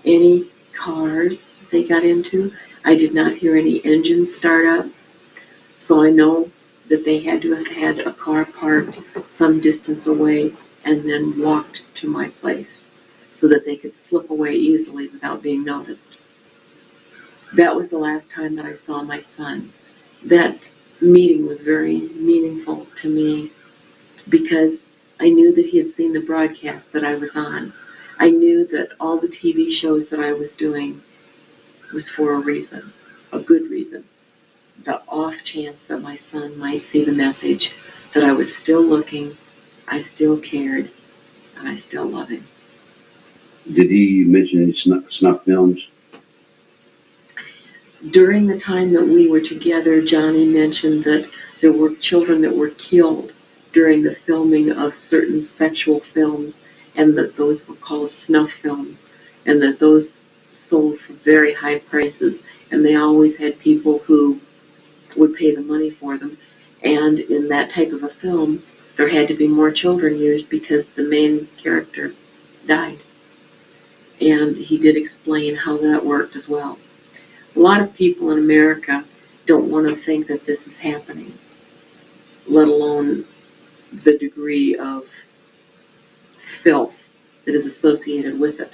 any cars they got into. I did not hear any engines start up. So I know that they had to have had a car parked some distance away and then walked to my place so that they could slip away easily without being noticed. That was the last time that I saw my son. That meeting was very meaningful to me because I knew that he had seen the broadcast that I was on. I knew that all the TV shows that I was doing was for a reason, a good reason. The off chance that my son might see the message that I was still looking, I still cared, and I still love him. Did he mention any snuff films? During the time that we were together, Johnny mentioned that there were children that were killed during the filming of certain sexual films, and that those were called snuff films, and that those sold for very high prices, and they always had people who would pay the money for them. And in that type of a film, there had to be more children used because the main character died. And he did explain how that worked as well. A lot of people in America don't want to think that this is happening, let alone the degree of filth that is associated with it.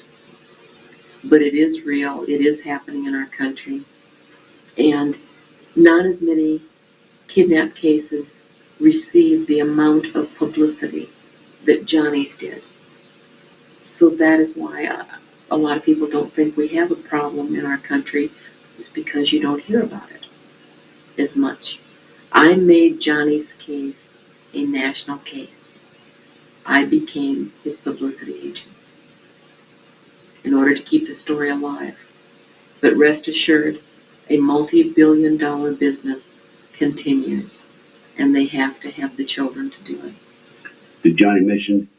But it is real, it is happening in our country, and not as many kidnap cases receive the amount of publicity that Johnny's did. So that is why a lot of people don't think we have a problem in our country. It's because you don't hear about it as much. I made Johnny's case a national case. I became his publicity agent in order to keep the story alive. But rest assured, a multi-billion-dollar business continues, and they have to have the children to do it. Did Johnny mention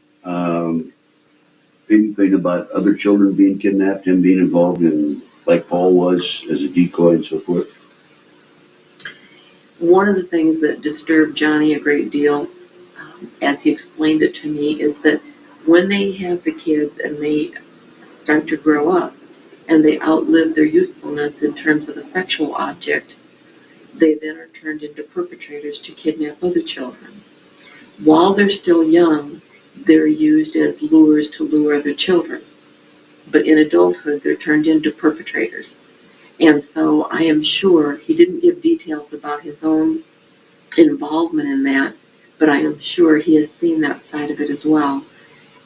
anything about other children being kidnapped, him being involved in, like Paul was, as a decoy and so forth? One of the things that disturbed Johnny a great deal, as he explained it to me, is that when they have the kids and they start to grow up and they outlive their usefulness in terms of a sexual object, they then are turned into perpetrators to kidnap other children. While they're still young, they're used as lures to lure other children. But in adulthood, they're turned into perpetrators. And so I am sure he didn't give details about his own involvement in that, but I am sure he has seen that side of it as well.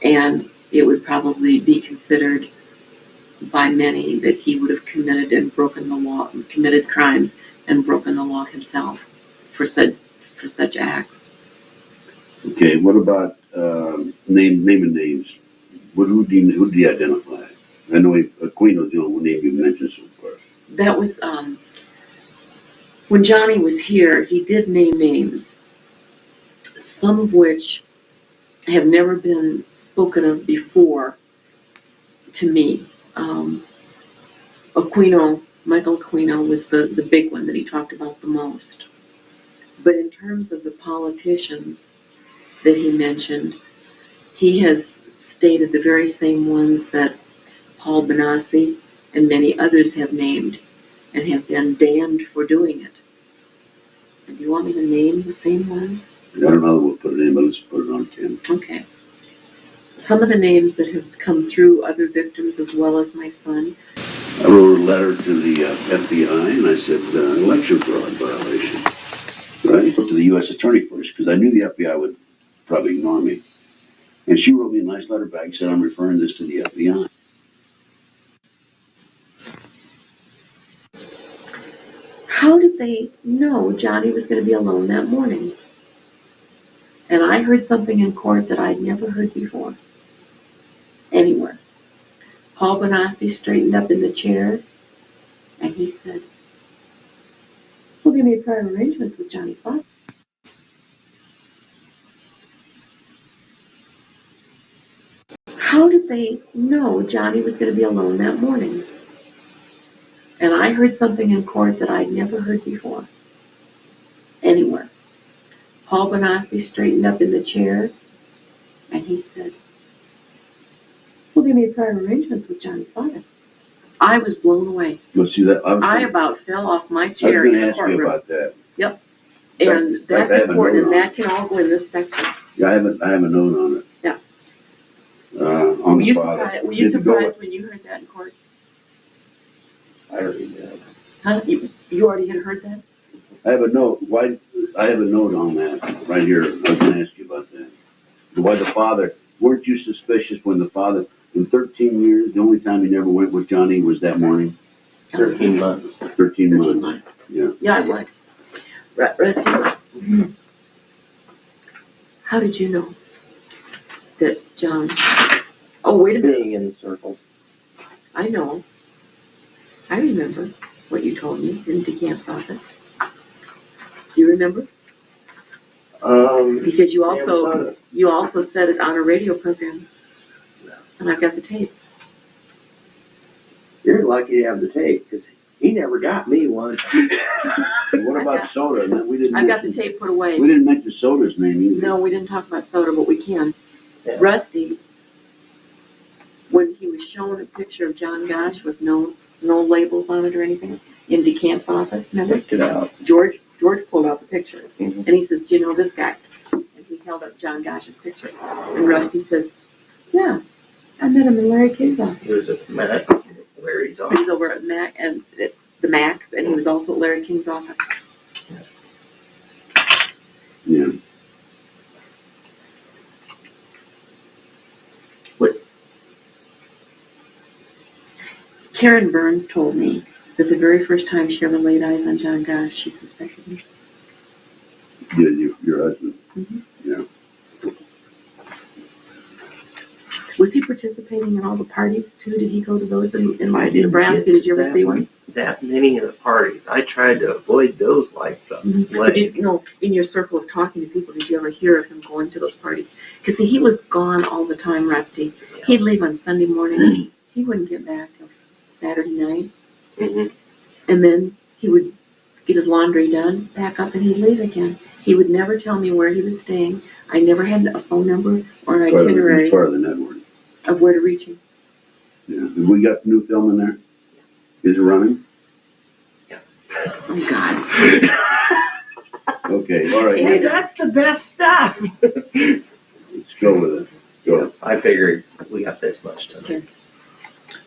And it would probably be considered by many that he would have committed and broken the law, committed crimes and broken the law himself for such acts. Okay, what about naming names? Who did he identify? I know Queen was the only name you mentioned so far. That was, when Johnny was here, he did name names, some of which have never been spoken of before to me. Michael Aquino was the big one that he talked about the most. But in terms of the politicians that he mentioned, he has stated the very same ones that Paul Benassi and many others have named and have been damned for doing it. And do you want me to name the same ones? I don't know we'll put it in, but let's put it on Tim. Okay. Some of the names that have come through other victims as well as my son. I wrote a letter to the FBI and I said election fraud violation. Right? To the U.S. Attorney first because I knew the FBI would probably ignore me. And she wrote me a nice letter back, said, I'm referring this to the FBI. How did they know Johnny was going to be alone that morning? And I heard something in court that I'd never heard before, anywhere. Paul Benassi straightened up in the chair, and he said, well, they made prior arrangements with Johnny's father. How did they know Johnny was going to be alone that morning? And I heard something in court that I'd never heard before, anywhere. Paul Benassi straightened up in the chair, and he said, well, they made prior arrangements with Johnny's father. I was blown away. Well, see that I about fell off my I chair was in going to the ask you courtroom. about that. Yep. And that's important, and that can all go in this section. Yeah, I have a note on it. Yeah. On the father. Were you surprised when you heard that in court? I already did. Huh? You already had heard that? I have a note. Why? I have a note on that right here. I was going to ask you about that. Why the father? Weren't you suspicious when the father, in 13 years, the only time he never went with Johnny was that morning? 13 months. 13 months. Yeah. Yeah, I would. How did you know that John? Oh, wait a minute. Being in circles. I know. I remember what you told me in the camp's office. Do you remember? Because you also said it on a radio program, and I've got the tape. You're lucky to have the tape, because he never got me one. What about Soda? We didn't. I've got the tape put away. We didn't mention Soda's name either. No, we didn't talk about Soda, but we can. Yeah. Rusty, when he was shown a picture of John Gosh with no labels on it or anything in DeCamp's office, remember? Checked it out. George pulled out the picture, Mm-hmm. and he says, do you know this guy? And he held up John Gosh's picture. And Rusty says, yeah, I met him in Larry King's office. He was at Mac, Larry's office. He was over at Mac, and the Max, and he was also at Larry King's office. Yeah. Karen Burns told me that the very first time she ever laid eyes on John Gosh, she suspected him. Yeah, your husband. Mm-hmm. Yeah. Was he participating in all the parties too? Did he go to those in Nebraska? Did you ever see one? That many of the parties. I tried to avoid those like the Mm-hmm. But in your circle of talking to people, did you ever hear of him going to those parties? Because he was gone all the time, Rusty. Yeah. He'd leave on Sunday morning. He wouldn't get back till Saturday night. Mm-hmm. And then he would get his laundry done, pack up, and he'd leave again. He would never tell me where he was staying. I never had a phone number or an itinerary Part of the network of where to reach him. Yeah. Have we got new film in there? Is it running? Yeah. Oh, God. Okay, all right. Hey, that's the best stuff. Let's go with it. Go. I figured we got this much done. Okay.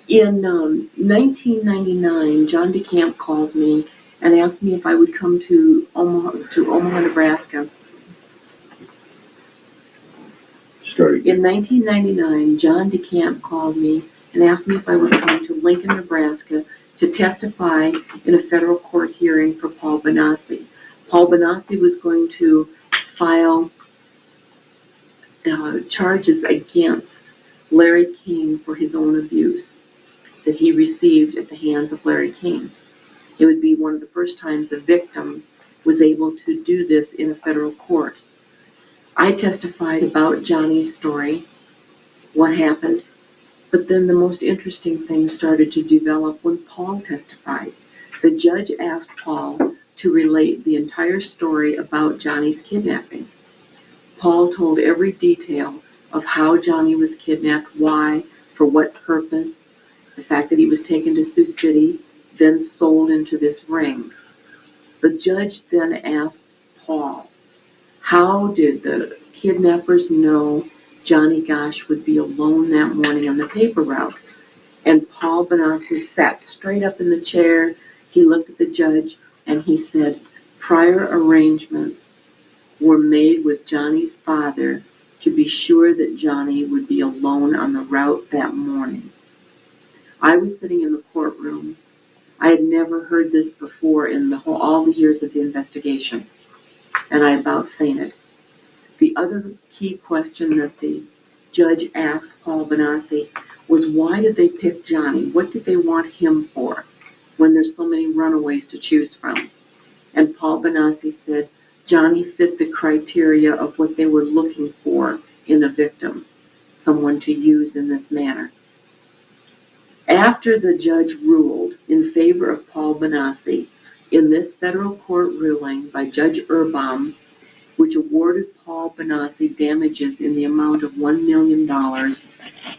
In 1999, John DeCamp called me and asked me if I would come to Omaha, Nebraska. In 1999, John DeCamp called me and asked me if I would come to Lincoln, Nebraska to testify in a federal court hearing for Paul Benassi. Paul Benassi was going to file charges against Larry King for his own abuse that he received at the hands of Larry King. It would be one of the first times the victim was able to do this in a federal court. I testified about Johnny's story, what happened, but then the most interesting thing started to develop when Paul testified. The judge asked Paul to relate the entire story about Johnny's kidnapping. Paul told every detail of how Johnny was kidnapped, why, for what purpose, the fact that he was taken to Sioux City, then sold into this ring. The judge then asked Paul, how did the kidnappers know Johnny Gosh would be alone that morning on the paper route? And Paul Benassi sat straight up in the chair. He looked at the judge and he said, prior arrangements were made with Johnny's father to be sure that Johnny would be alone on the route that morning. I was sitting in the courtroom. I had never heard this before in all the years of the investigation, and I about fainted. The other key question that the judge asked Paul Benassi was, why did they pick Johnny? What did they want him for when there's so many runaways to choose from? And Paul Benassi said, Johnny fit the criteria of what they were looking for in a victim, someone to use in this manner. After the judge ruled in favor of Paul Benassi in this federal court ruling by Judge Urbaum, which awarded Paul Benassi damages in the amount of $1 million,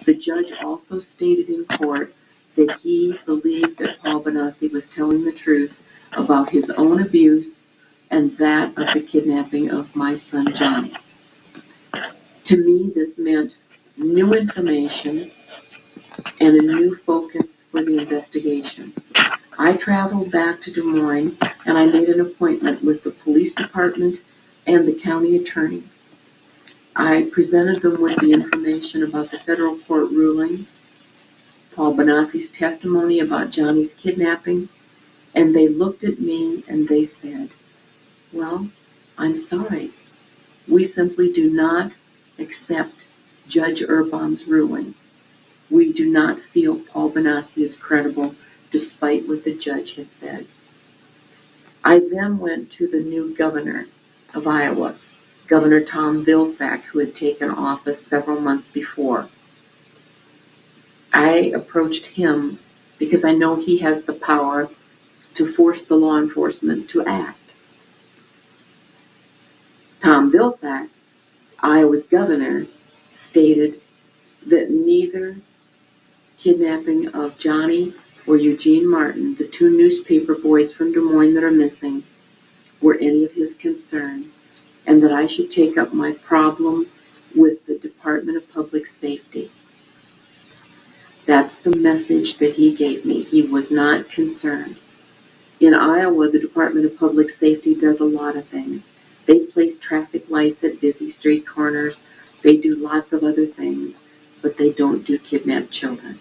the judge also stated in court that he believed that Paul Benassi was telling the truth about his own abuse and that of the kidnapping of my son Johnny. To me, this meant new information and a new focus for the investigation. I traveled back to Des Moines and I made an appointment with the police department and the county attorney. I presented them with the information about the federal court ruling, Paul Benassi's testimony about Johnny's kidnapping, and they looked at me and they said, well, I'm sorry. We simply do not accept Judge Urbaum's ruling. We do not feel Paul Benassi is credible despite what the judge had said. I then went to the new governor of Iowa, Governor Tom Vilsack, who had taken office several months before. I approached him because I know he has the power to force the law enforcement to act. Tom Vilsack, Iowa's governor, stated that neither kidnapping of Johnny or Eugene Martin, the two newspaper boys from Des Moines that are missing, were any of his concern, and that I should take up my problem with the Department of Public Safety. That's the message that he gave me. He was not concerned. In Iowa, the Department of Public Safety does a lot of things. They place traffic lights at busy street corners. They do lots of other things, but they don't do kidnapped children.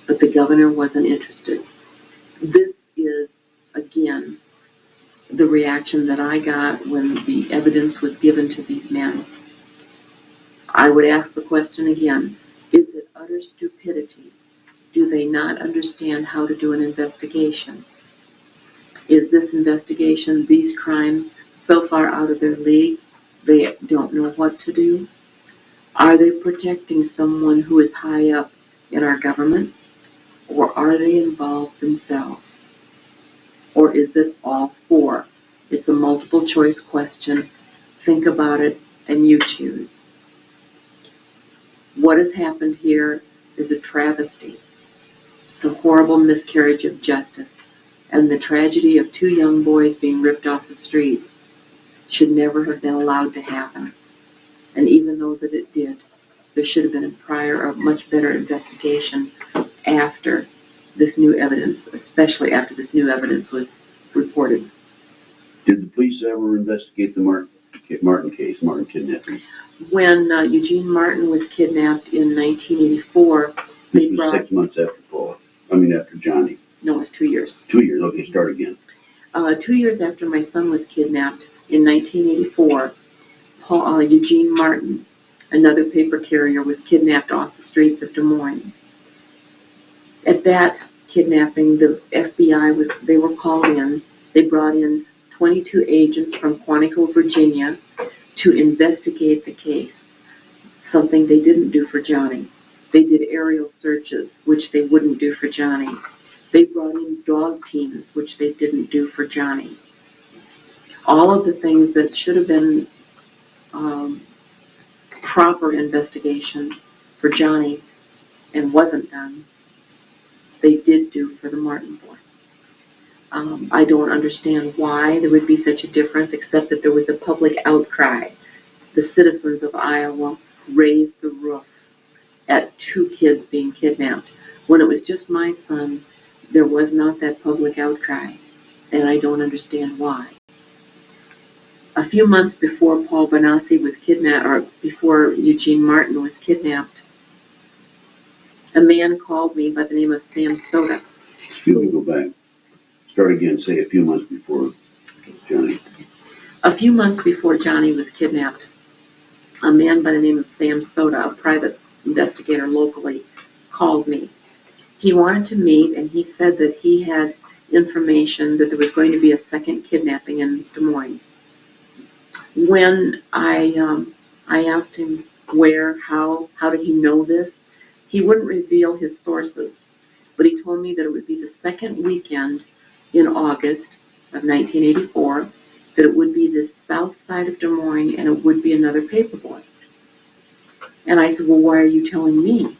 But the governor wasn't interested. This is, again, the reaction that I got when the evidence was given to these men. I would ask the question again, is it utter stupidity? Do they not understand how to do an investigation? Is this investigation, these crimes, so far out of their league, they don't know what to do? Are they protecting someone who is high up in our government? Or are they involved themselves? Or is this all four? It's a multiple choice question. Think about it and you choose. What has happened here is a travesty. It's a horrible miscarriage of justice. And the tragedy of two young boys being ripped off the streets should never have been allowed to happen. And even though that it did, there should have been a much better investigation after this new evidence, especially after this new evidence was reported. Did the police ever investigate the Martin case, Martin kidnapping? When Eugene Martin was kidnapped in 1984, they brought... 6 months after after Johnny. No, it was 2 years. 2 years, okay, start again. 2 years after my son was kidnapped in 1984, Eugene Martin, another paper carrier, was kidnapped off the streets of Des Moines. At that kidnapping, the FBI they were called in. They brought in 22 agents from Quantico, Virginia, to investigate the case, something they didn't do for Johnny. They did aerial searches, which they wouldn't do for Johnny. They brought in dog teams, which they didn't do for Johnny. All of the things that should have been proper investigation for Johnny and wasn't done, they did do for the Martin boy. I don't understand why there would be such a difference, except that there was a public outcry. The citizens of Iowa raised the roof at two kids being kidnapped. When it was just my son, there was not that public outcry, and I don't understand why. A few months before Paul Benassi was kidnapped, or before Eugene Martin was kidnapped, a man called me by the name of Sam Soda. Excuse me, go back. Start again, say a few months before Johnny. A few months before Johnny was kidnapped, a man by the name of Sam Soda, a private investigator locally, called me. He wanted to meet, and he said that he had information that there was going to be a second kidnapping in Des Moines. When I asked him where, how did he know this, he wouldn't reveal his sources, but he told me that it would be the second weekend in August of 1984, that it would be the south side of Des Moines, and it would be another paperboy. And I said, well, why are you telling me?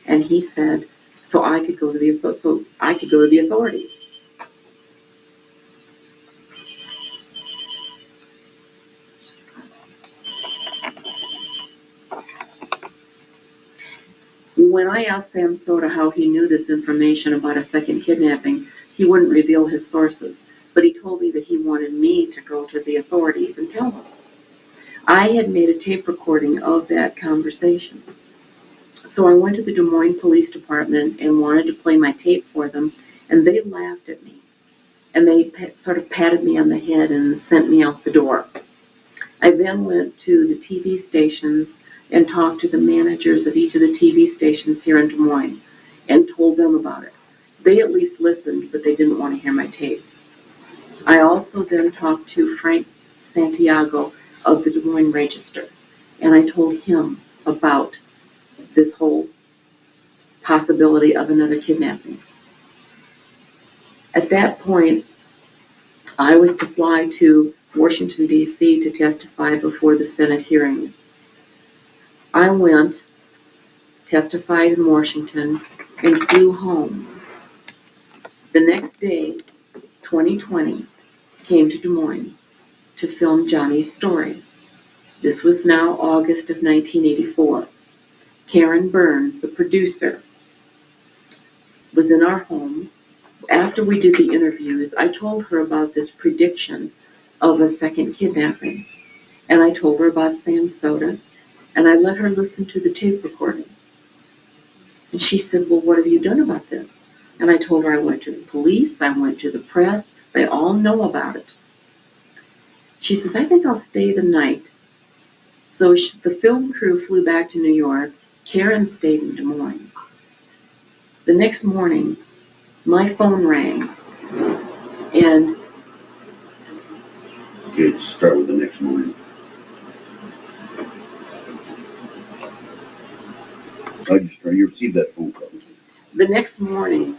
And he said, so I could go to the authorities. When I asked Sam Soda how he knew this information about a second kidnapping, he wouldn't reveal his sources, but he told me that he wanted me to go to the authorities and tell them. I had made a tape recording of that conversation. So I went to the Des Moines Police Department and wanted to play my tape for them, and they laughed at me. And they sort of patted me on the head and sent me out the door. I then went to the TV stations and talked to the managers of each of the TV stations here in Des Moines and told them about it. They at least listened, but they didn't want to hear my tape. I also then talked to Frank Santiago of the Des Moines Register, and I told him about this whole possibility of another kidnapping. At that point, I was to fly to Washington, D.C. to testify before the Senate hearings. I went, testified in Washington, and flew home. The next day, 2020, came to Des Moines to film Johnny's story. This was now August of 1984. Karen Burns, the producer, was in our home. After we did the interviews, I told her about this prediction of a second kidnapping. And I told her about Sam Soda, and I let her listen to the tape recording. And she said, well, what have you done about this? And I told her I went to the police, I went to the press, they all know about it. She says, I think I'll stay the night. So the film crew flew back to New York. Karen stayed in Des Moines. The next morning, my phone rang, and... Okay, start with the next morning. You received that phone call. The next morning,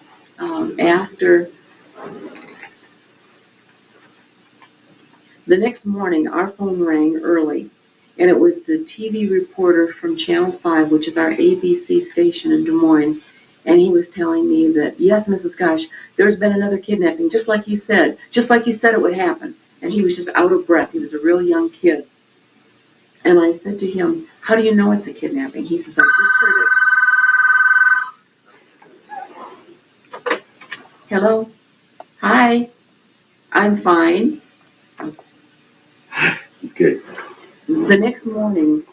our phone rang early, and it was the TV reporter from Channel 5, which is our ABC station in Des Moines, and he was telling me that, yes, Mrs. Gosh, there's been another kidnapping, just like you said it would happen. And he was just out of breath. He was a real young kid. And I said to him, how do you know it's a kidnapping? He says, I just heard it. Hello? Hi. I'm fine. Okay. The next morning,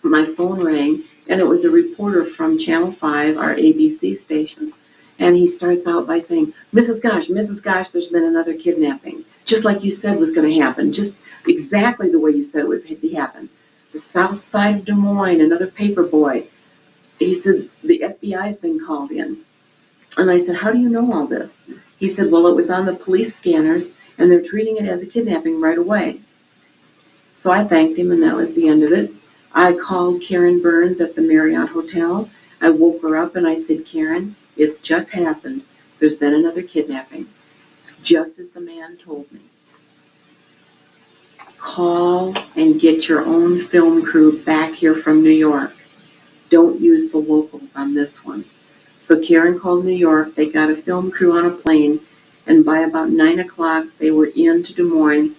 my phone rang, and it was a reporter from Channel 5, our ABC station, and he starts out by saying, Mrs. Gosh, there's been another kidnapping, just like you said was going to happen, just exactly the way you said it would happen. The south side of Des Moines, another paper boy. He said, the FBI's been called in. And I said, how do you know all this? He said, well, it was on the police scanners, and they're treating it as a kidnapping right away. So I thanked him, and that was the end of it. I called Karen Burns at the Marriott Hotel. I woke her up, and I said, Karen, it's just happened. There's been another kidnapping, just as the man told me. Call and get your own film crew back here from New York. Don't use the locals on this one. So Karen called New York. They got a film crew on a plane, and by about 9 o'clock, they were into Des Moines.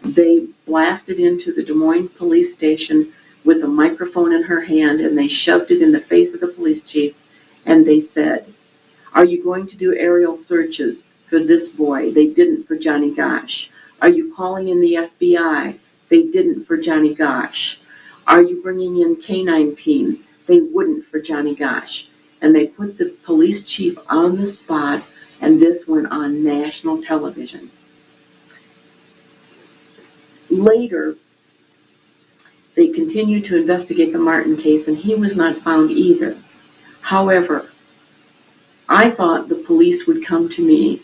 They blasted into the Des Moines police station with a microphone in her hand, and they shoved it in the face of the police chief, and they said, are you going to do aerial searches for this boy? They didn't for Johnny Gosh. Are you calling in the FBI? They didn't for Johnny Gosh. Are you bringing in canine teams? They wouldn't for Johnny Gosh. And they put the police chief on the spot, and this went on national television. Later, they continued to investigate the Martin case, and he was not found either. However, I thought the police would come to me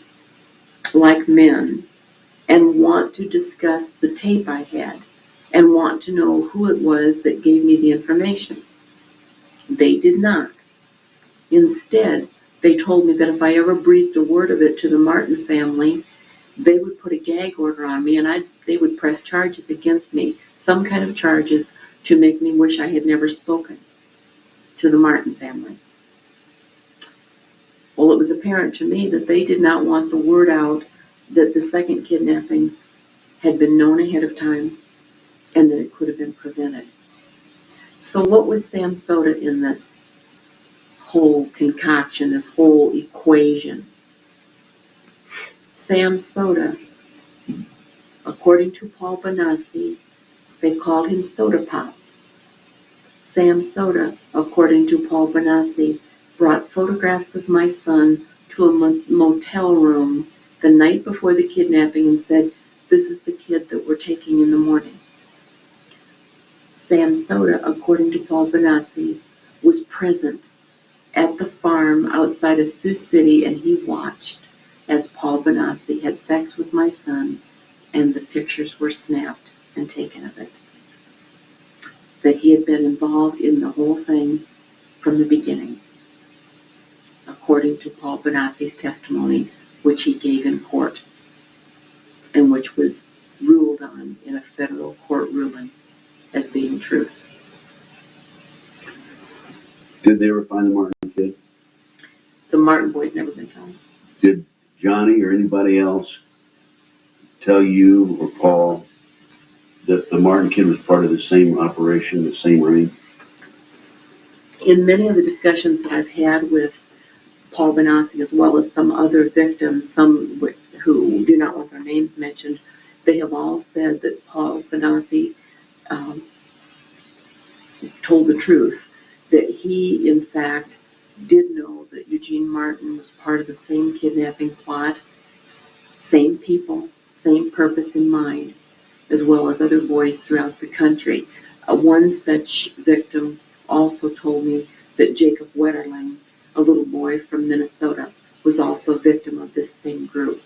like men and want to discuss the tape I had and want to know who it was that gave me the information. They did not. Instead, they told me that if I ever breathed a word of it to the Martin family, they would put a gag order on me and they would press charges against me, some kind of charges to make me wish I had never spoken to the Martin family. Well, it was apparent to me that they did not want the word out that the second kidnapping had been known ahead of time and that it could have been prevented. So what was Sam Soda in this whole concoction, this whole equation? Sam Soda, according to Paul Bonacci, they called him Soda Pop. Sam Soda, according to Paul Bonacci, brought photographs of my son to a motel room the night before the kidnapping and said, "This is the kid that we're taking in the morning." Sam Soda, according to Paul Bonacci, was present at the farm outside of Sioux City, and he watched as Paul Bonacci had sex with my son, and the pictures were snapped and taken of it. That he had been involved in the whole thing from the beginning, according to Paul Bonacci's testimony, which he gave in court, and which was ruled on in a federal court ruling as being truth. Did they ever find the Martin kid? The Martin boy's never been found. Did Johnny or anybody else tell you or Paul that the Martin kid was part of the same operation, the same ring? In many of the discussions that I've had with Paul Bonacci, as well as some other victims, some who do not want their names mentioned, they have all said that Paul Bonacci told the truth, that he, in fact, did know that Eugene Martin was part of the same kidnapping plot, same people, same purpose in mind, as well as other boys throughout the country. One such victim also told me that Jacob Wetterling, a little boy from Minnesota, was also a victim of this same group.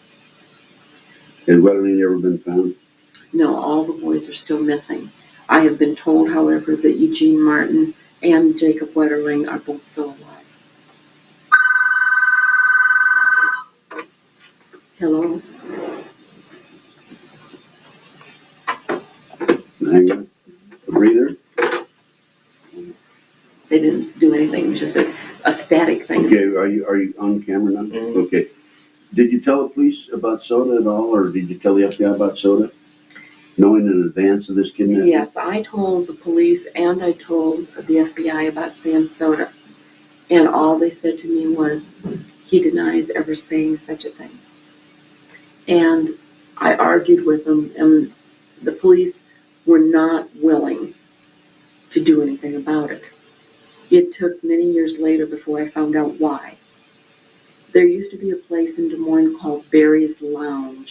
Has Wetterling ever been found? No, all the boys are still missing. I have been told, however, that Eugene Martin and Jacob Wetterling are both still alive. Hello? Hang on. A breather? They didn't do anything. It was just a static thing. Okay, are you on camera now? Mm-hmm. Okay. Did you tell the police about Soda at all, or did you tell the FBI about Soda? Knowing in advance of this kidnapping? Yes, I told the police and I told the FBI about Sam Soda. And all they said to me was, he denies ever saying such a thing. And I argued with them, and the police were not willing to do anything about it. It took many years later before I found out why. There used to be a place in Des Moines called Barry's Lounge.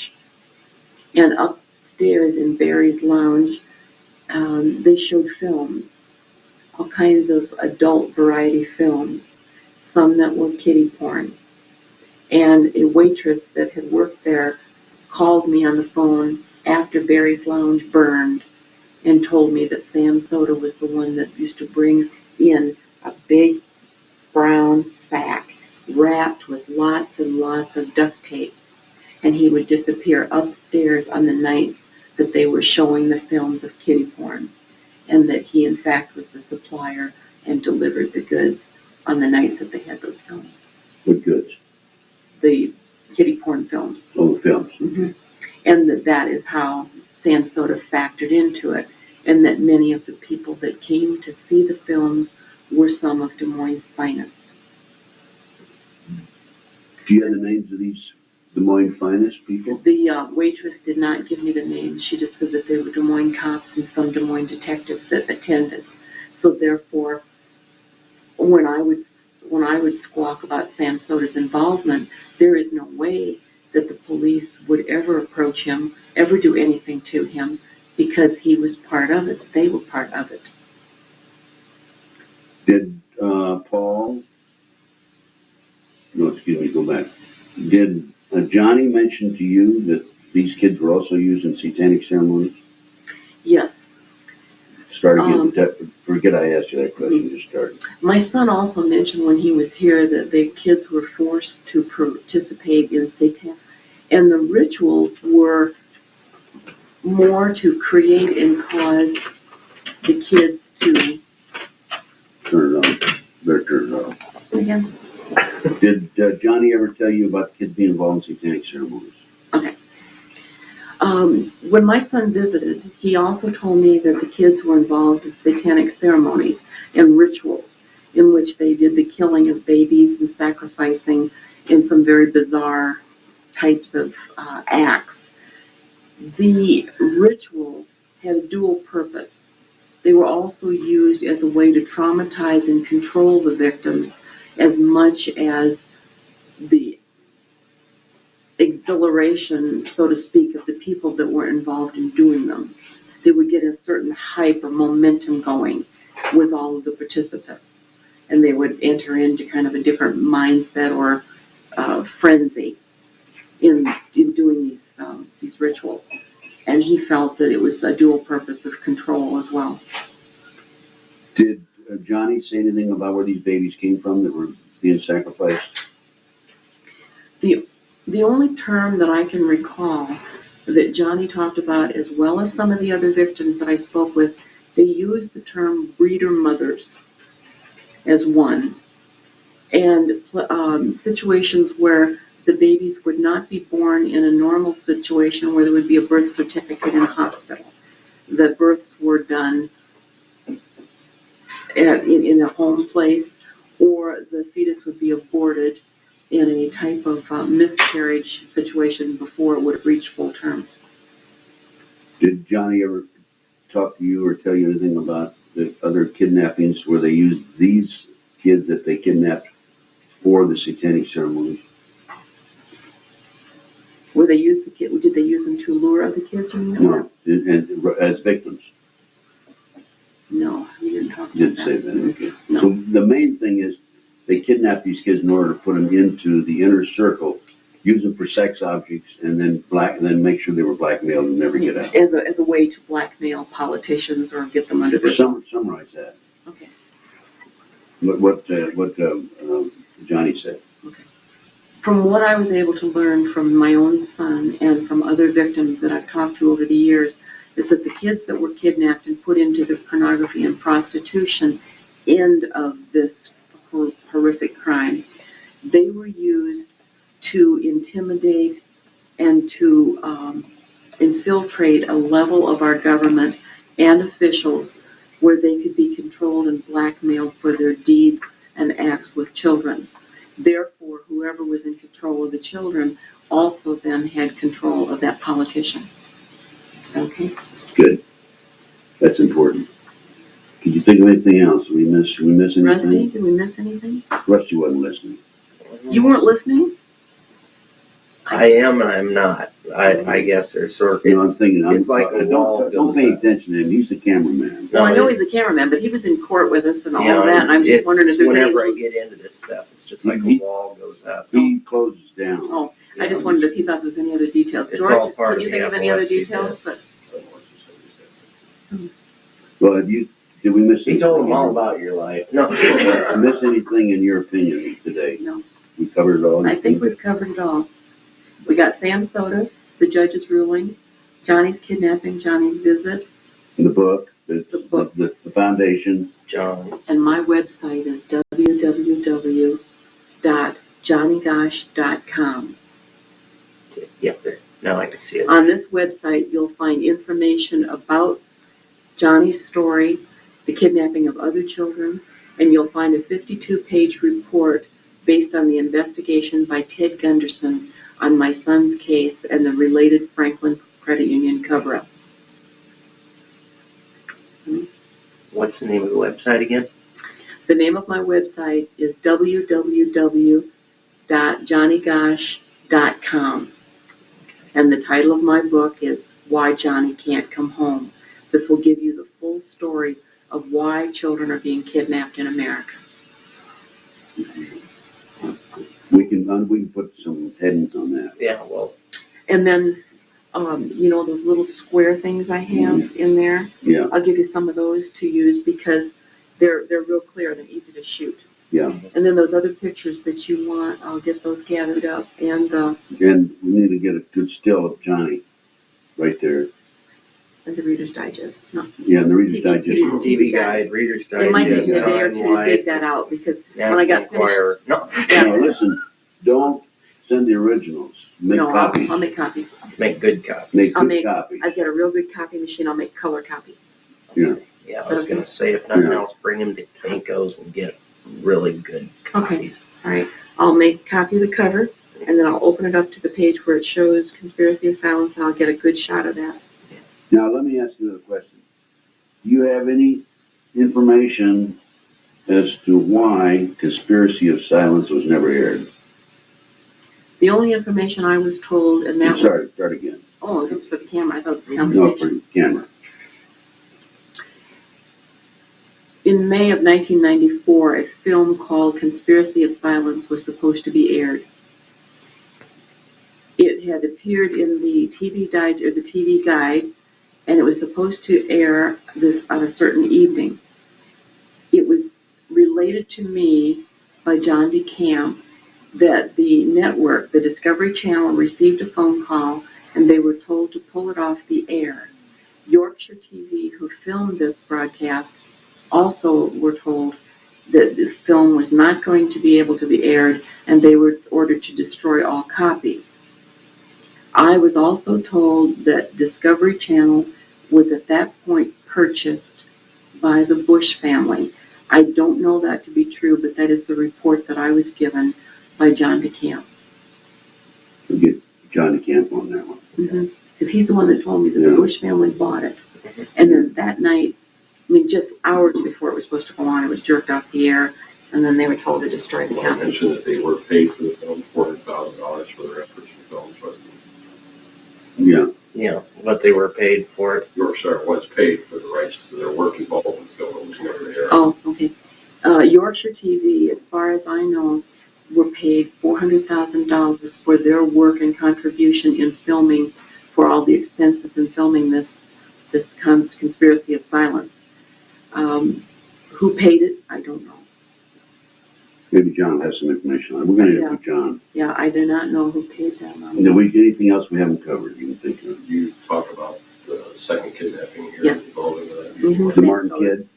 And upstairs in Barry's Lounge, they showed films, all kinds of adult variety films, some that were kiddie porn. And a waitress that had worked there called me on the phone after Barry's Lounge burned and told me that Sam Soda was the one that used to bring in a big brown sack wrapped with lots and lots of duct tape. And he would disappear upstairs on the nights that they were showing the films of kiddie porn. And that he, in fact, was the supplier and delivered the goods on the nights that they had those films. What goods? The kiddie porn films. Oh, the films. Mm-hmm. And that is how Sam Soda factored into it, and that many of the people that came to see the films were some of Des Moines' finest. Do you have the names of these Des Moines finest people? The waitress did not give me the names. She just said that they were Des Moines cops and some Des Moines detectives that attended. So therefore, when I would squawk about Sam Soda's involvement, there is no way that the police would ever approach him, ever do anything to him, because he was part of it. They were part of it. Did Paul? No, excuse me. Go back. Did Johnny mention to you that these kids were also used in satanic ceremonies? Yes. Forget I asked you that question. Just start. My son also mentioned when he was here that the kids were forced to participate in Satan, and the rituals were more to create and cause the kids to Turn it on. Better turn it on. again. Did Johnny ever tell you about the kids being involved in satanic ceremonies? Okay. When my son visited, he also told me that the kids were involved in satanic ceremonies and rituals in which they did the killing of babies and sacrificing in some very bizarre types of acts. The rituals had a dual purpose. They were also used as a way to traumatize and control the victims as much as the exhilaration, so to speak, of the people that were involved in doing them. They would get a certain hype or momentum going with all of the participants, and they would enter into kind of a different mindset or frenzy in doing these rituals. And he felt that it was a dual purpose of control as well. Did Johnny say anything about where these babies came from that were being sacrificed? The only term that I can recall that Johnny talked about, as well as some of the other victims that I spoke with, they used the term breeder mothers as one. And situations where the babies would not be born in a normal situation where there would be a birth certificate in a hospital. The births were done in a home place, or the fetus would be aborted in a type of miscarriage situation before it would have reached full term. Did Johnny ever talk to you or tell you anything about the other kidnappings where they used these kids that they kidnapped for the satanic ceremonies? Where they used the kid? Did they use them to lure other kids? No, and as victims. No, he didn't talk about Didn't that. say that. Okay. No. So the main thing is they kidnapped these kids in order to put them into the inner circle, use them for sex objects, and then make sure they were blackmailed and never get out. As a way to blackmail politicians or get them under their thumb. Summarize that. Okay. What Johnny said. Okay. From what I was able to learn from my own son and from other victims that I've talked to over the years, is that the kids that were kidnapped and put into the pornography and prostitution end of this horrific crime, they were used to intimidate and to infiltrate a level of our government and officials where they could be controlled and blackmailed for their deeds and acts with children. Therefore, whoever was in control of the children also then had control of that politician. Okay? Good. That's important. Can you think of anything else? Did we miss anything? Rusty, did we miss anything? Rusty wasn't listening. You weren't listening? I am and I'm not. I guess there's sort of. I'm thinking. It's like a wall. Don't pay attention to him. He's the cameraman. Well, I know he's a cameraman, but he was in court with us and all of that, and I'm just it's wondering if there's whenever any... I get into this stuff, it's just like a wall goes up. He closes down. Oh, I just wondered if he thought there was any other details. It's George, all part can you of think the of any other epilepsy details? But... Well, did we miss anything? He told them all about your life. No. Miss anything in your opinion today? No. We covered it all? I think we've covered it all. We got Sam Soda, the judge's ruling, Johnny's kidnapping, Johnny's visit. The book, the foundation. John. And my website is www.johnnygosh.com. Yep, there. Now I can see it. On this website, you'll find information about Johnny's story, the kidnapping of other children, and you'll find a 52-page report based on the investigation by Ted Gunderson on my son's case and the related Franklin Credit Union cover-up. What's the name of the website again? The name of my website is www.johnnygosh.com. And the title of my book is Why Johnny Can't Come Home. This will give you the full story of why children are being kidnapped in America. We can put some headings on that. Yeah, well. And then, those little square things I have in there, Yeah. I'll give you some of those to use because they're real clear. They're easy to shoot. Yeah. And then those other pictures that you want, I'll get those gathered up. And we need to get a good still of Johnny right there. and the Reader's Digest. No. Yeah, and the Reader's Digest. TV Guide, Reader's Digest. It might take me a day or two to Timeline, dig that out because when I got finished. Inquirer. No. Now, listen, don't send the originals. Make copies. I'll make copies. Make good copies. Make good copies. I've got a real good copy machine. I'll make color copies. Yeah. Yeah, I was going to say, if nothing else, bring them to Kinko's and get really good copies. Okay. All right. I'll make a copy of the cover, and then I'll open it up to the page where it shows Conspiracy of Silence, and I'll get a good shot of that. Now, let me ask you another question. Do you have any information as to why Conspiracy of Silence was never aired? The only information I was told, and that Sorry, start again. Oh, it's for the camera. I thought it was No, for the camera. In May of 1994, a film called Conspiracy of Silence was supposed to be aired. It had appeared in the TV Guide, and it was supposed to air this on a certain evening. It was related to me by John DeCamp that the network, the Discovery Channel, received a phone call and they were told to pull it off the air. Yorkshire TV, who filmed this broadcast, also were told that this film was not going to be able to be aired and they were ordered to destroy all copies. I was also told that Discovery Channel was at that point purchased by the Bush family. I don't know that to be true, but that is the report that I was given by John DeCamp. We'll get John DeCamp on that one. Because he's the one that told me that the Bush family bought it. And then that night, just hours before it was supposed to go on, it was jerked off the air, and then they were told to destroy the I copy. mentioned that they were paid for the film, $400,000 for their efforts in the film. So Yeah. Yeah, but they were paid for it. Yorkshire was paid for the rights to their work involved in the film. It was never aired. Oh, okay. Yorkshire TV, as far as I know, were paid $400,000 for their work and contribution in filming, for all the expenses in filming this Conspiracy of Silence. Who paid it? I don't know. Maybe John has some information on it. We're going to get with John. Yeah, I do not know who paid that money. Anything else we haven't covered you can think of? You talk about the second kidnapping here involving that. Mm-hmm. The Martin kid?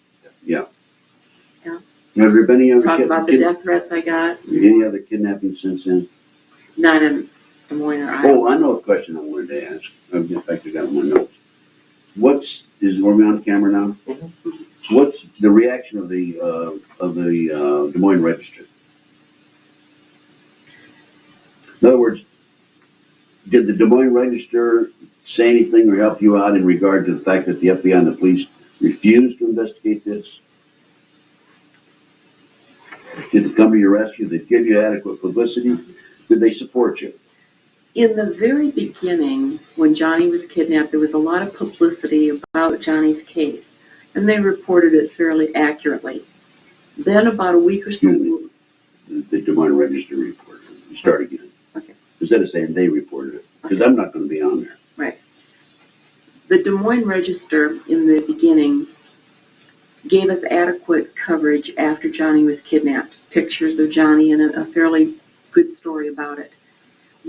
Yeah. Yeah. Have there been any other Talk about the death threats I got. Any other kidnappings since then? Not in Des Moines or Iowa. Oh, I know a question I wanted to ask. In fact, I got my notes. Are we on camera now? Mm-hmm. What's the reaction of the Des Moines Register? In other words, did the Des Moines Register say anything or help you out in regard to the fact that the FBI and the police refused to investigate this? Did it come to your rescue? Did they give you adequate publicity? Did they support you? In the very beginning, when Johnny was kidnapped, there was a lot of publicity about Johnny's case, and they reported it fairly accurately. Then about a week or so... The Des Moines Register reported it. Start again. Okay. Instead of saying they reported it, because I'm not going to be on there. Right. The Des Moines Register, in the beginning, gave us adequate coverage after Johnny was kidnapped. Pictures of Johnny and a fairly good story about it.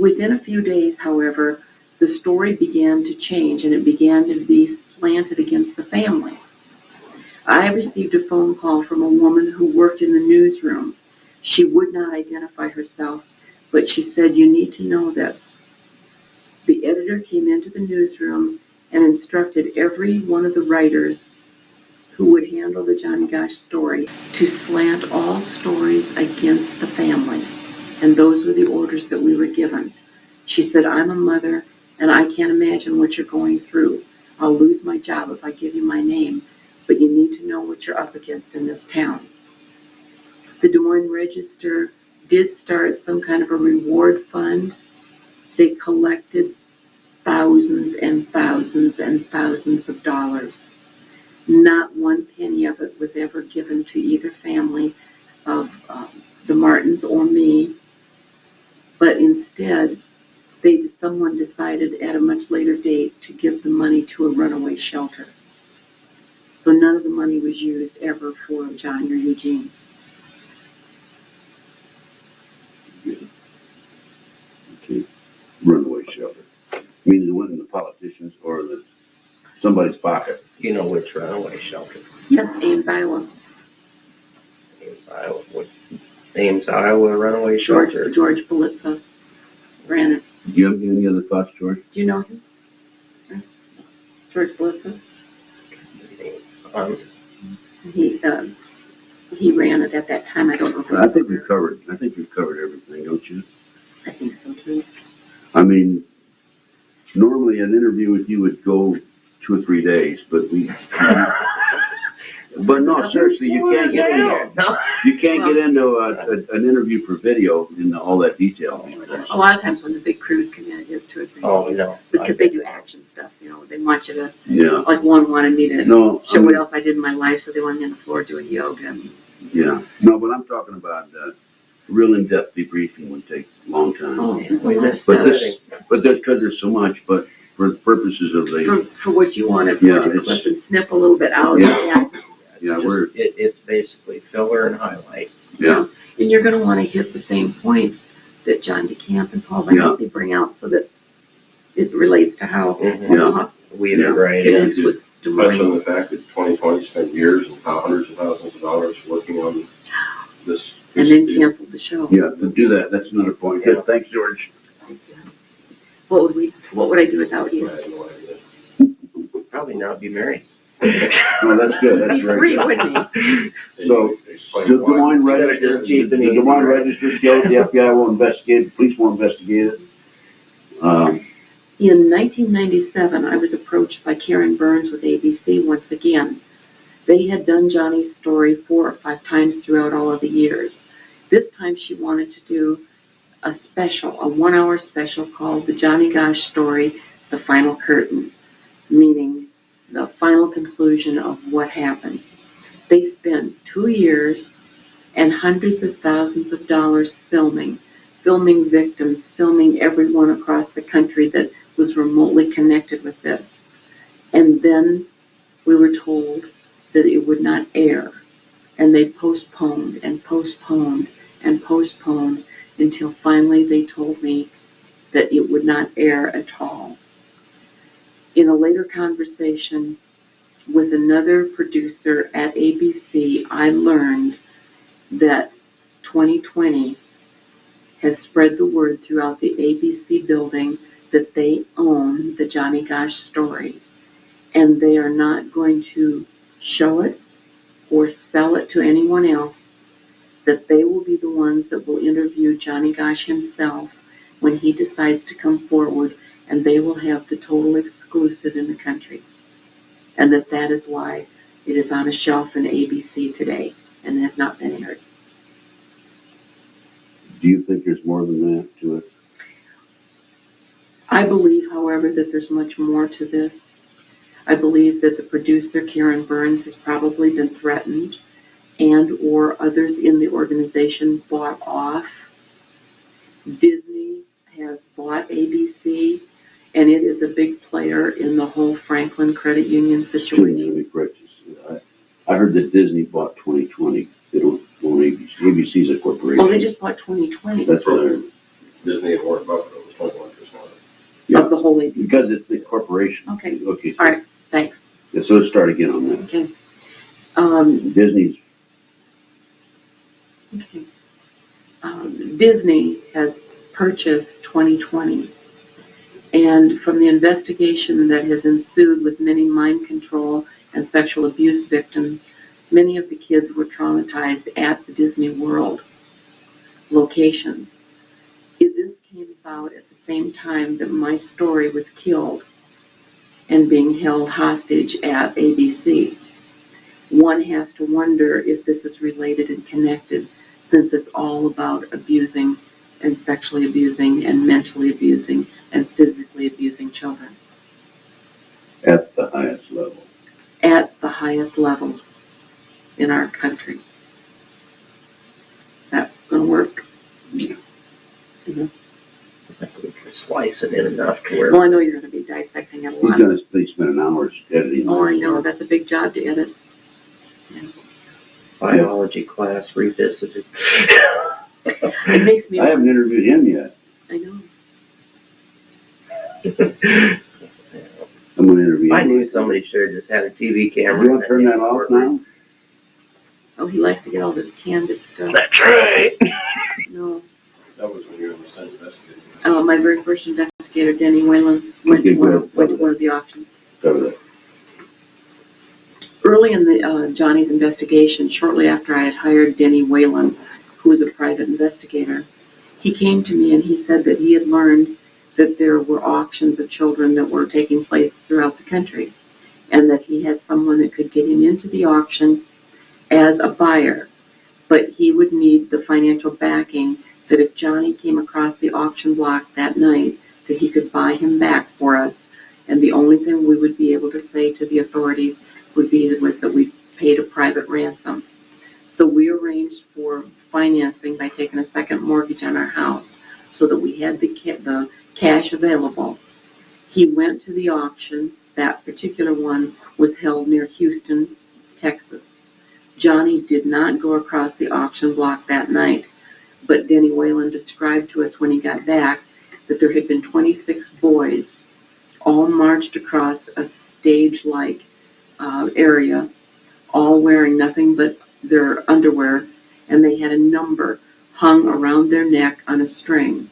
Within a few days, however, the story began to change and it began to be slanted against the family. I received a phone call from a woman who worked in the newsroom. She would not identify herself, but she said, "You need to know this." The editor came into the newsroom and instructed every one of the writers who would handle the Johnny Gosh story to slant all stories against the family. And those were the orders that we were given. She said, I'm a mother, and I can't imagine what you're going through. I'll lose my job if I give you my name, but you need to know what you're up against in this town. The Des Moines Register did start some kind of a reward fund. They collected thousands and thousands and thousands of dollars. Not one penny of it was ever given to either family of the Martins or me, but instead, someone decided at a much later date to give the money to a runaway shelter. So none of the money was used ever for John or Eugene. Okay. Runaway shelter. I mean, it wasn't the politicians or somebody's pocket. You know which runaway shelter? Yes, Ames, Iowa. Ames, Iowa. What? Ames, Iowa runaway shelter? George Belitza ran it. Do you have any other thoughts, George? Do you know him? George Belitza? He ran it at that time. I don't know. I think we've covered everything, don't you? I think so too. I mean, normally an interview with you would go 2 or 3 days, but but no, seriously, you can't get into an interview for video in all that detail. A lot of times when the big crews come in, it is 2 or 3 days. Oh, no. Because they do action stuff, they want you to, Yeah. like one wanted me to show what else I did in my life, so they wanted me on the floor doing yoga. Yeah. No, but I'm talking about real in-depth debriefing would take a long time. Oh, But that's because there's so much, but for the purposes of for what you wanted, to clip and snip a little bit out. Yeah, it's basically filler and highlight. Yeah. And you're going to want to hit the same points that John DeCamp and Paul Van Helsey bring out, so that it relates to how weave it right in. with Des Touch on Moines. the fact that 2020 spent years and hundreds of thousands of dollars working on this. And then canceled the show. Yeah, to do that, that's another point. Good, thanks, George. What would I do without you? I had no idea. Probably not be married. No, that's good. That's very good. Wouldn't he? So, the Des Moines Register, the Des Moines Register says the FBI will investigate, the police will investigate it. In 1997, I was approached by Karen Burns with ABC once again. They had done Johnny's story 4 or 5 times throughout all of the years. This time she wanted to do a 1-hour special called The Johnny Gosh Story, The Final Curtain, meaning the final conclusion of what happened. They spent 2 years and hundreds of thousands of dollars filming victims, filming everyone across the country that was remotely connected with this. And then we were told that it would not air. And they postponed and postponed and postponed until finally they told me that it would not air at all. In a later conversation with another producer at ABC, I learned that 2020 has spread the word throughout the ABC building that they own the Johnny Gosh story, and they are not going to show it or sell it to anyone else, that they will be the ones that will interview Johnny Gosh himself when he decides to come forward, and they will have the total exclusive in the country. And that is why it is on a shelf in ABC today and has not been aired. Do you think there's more than that to it? I believe, however, that there's much more to this. I believe that the producer, Karen Burns, has probably been threatened and or others in the organization bought off. Disney has bought ABC, and it is a big player in the whole Franklin Credit Union situation. I heard that Disney bought 2020. They don't own ABC. ABC is a corporation. Oh, they just bought 2020. That's what I heard. Disney and Warren Buffett was 21%. Yeah. Of the whole ABC. Because it's the corporation. Okay. Okay. All right. Thanks. Yeah, so let's start again on that. Okay. Disney's. Okay. Disney has purchased 2020, And from the investigation that has ensued with many mind control and sexual abuse victims, many of the kids were traumatized at the Disney World location. This came about at the same time that my story was killed and being held hostage at ABC. One has to wonder if this is related and connected, since it's all about abusing and sexually abusing and mentally abusing and physically abusing children. At the highest level. At the highest level in our country. That's going to work. Yeah. Mm-hmm. I think we can slice it in enough to where. Well, I know you're going to be dissecting it a lot. They spent an hour editing. Oh, I know. That's a big job to edit. Yeah. Biology class revisited. It makes me. I haven't interviewed him yet. I know. I'm going to interview him. I knew somebody should have just had a TV camera. You want to turn that off now? Oh, he likes to get all this candid stuff. That's right. No. That was when you were in the Senate investigating. My very first investigator, Denny Whalen, went to one of the auctions. Cover that. Early in the Johnny's investigation, shortly after I had hired Denny Whalen, who was a private investigator, he came to me and he said that he had learned that there were auctions of children that were taking place throughout the country, and that he had someone that could get him into the auction as a buyer, but he would need the financial backing that if Johnny came across the auction block that night, that he could buy him back for us, and the only thing we would be able to say to the authorities would be that we paid a private ransom. So we arranged for financing by taking a second mortgage on our house so that we had the cash available. He went to the auction. That particular one was held near Houston, Texas. Johnny did not go across the auction block that night, but Denny Whalen described to us when he got back that there had been 26 boys all marched across a stage-like area, all wearing nothing but their underwear, and they had a number hung around their neck on a string,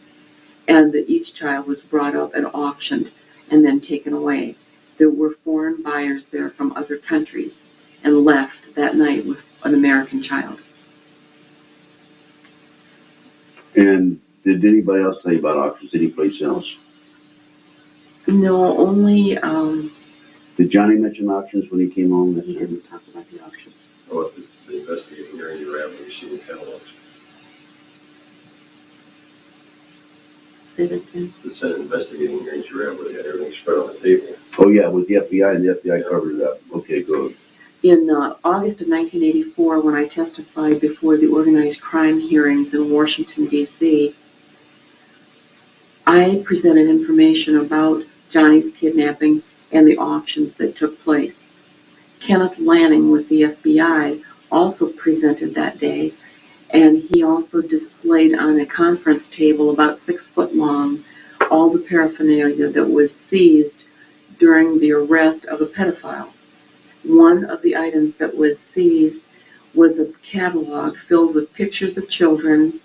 and that each child was brought up and auctioned and then taken away. There were foreign buyers there from other countries and left that night with an American child. And did anybody else tell you about auctions anyplace else? No, only, Did Johnny mention auctions when he came home? he didn't talk about the auction. How about the investigating hearing you were having, you seen the catalogs? Say that again. The Senate investigating hearings you were having, where they had everything spread on the table. Oh, yeah, with the FBI, and the FBI covered it up. Okay, good. In August of 1984, when I testified before the organized crime hearings in Washington, D.C., I presented information about Johnny's kidnapping and the auctions that took place. Kenneth Lanning with the FBI also presented that day, and he also displayed on a conference table about 6 foot long all the paraphernalia that was seized during the arrest of a pedophile. One of the items that was seized was a catalog filled with pictures of children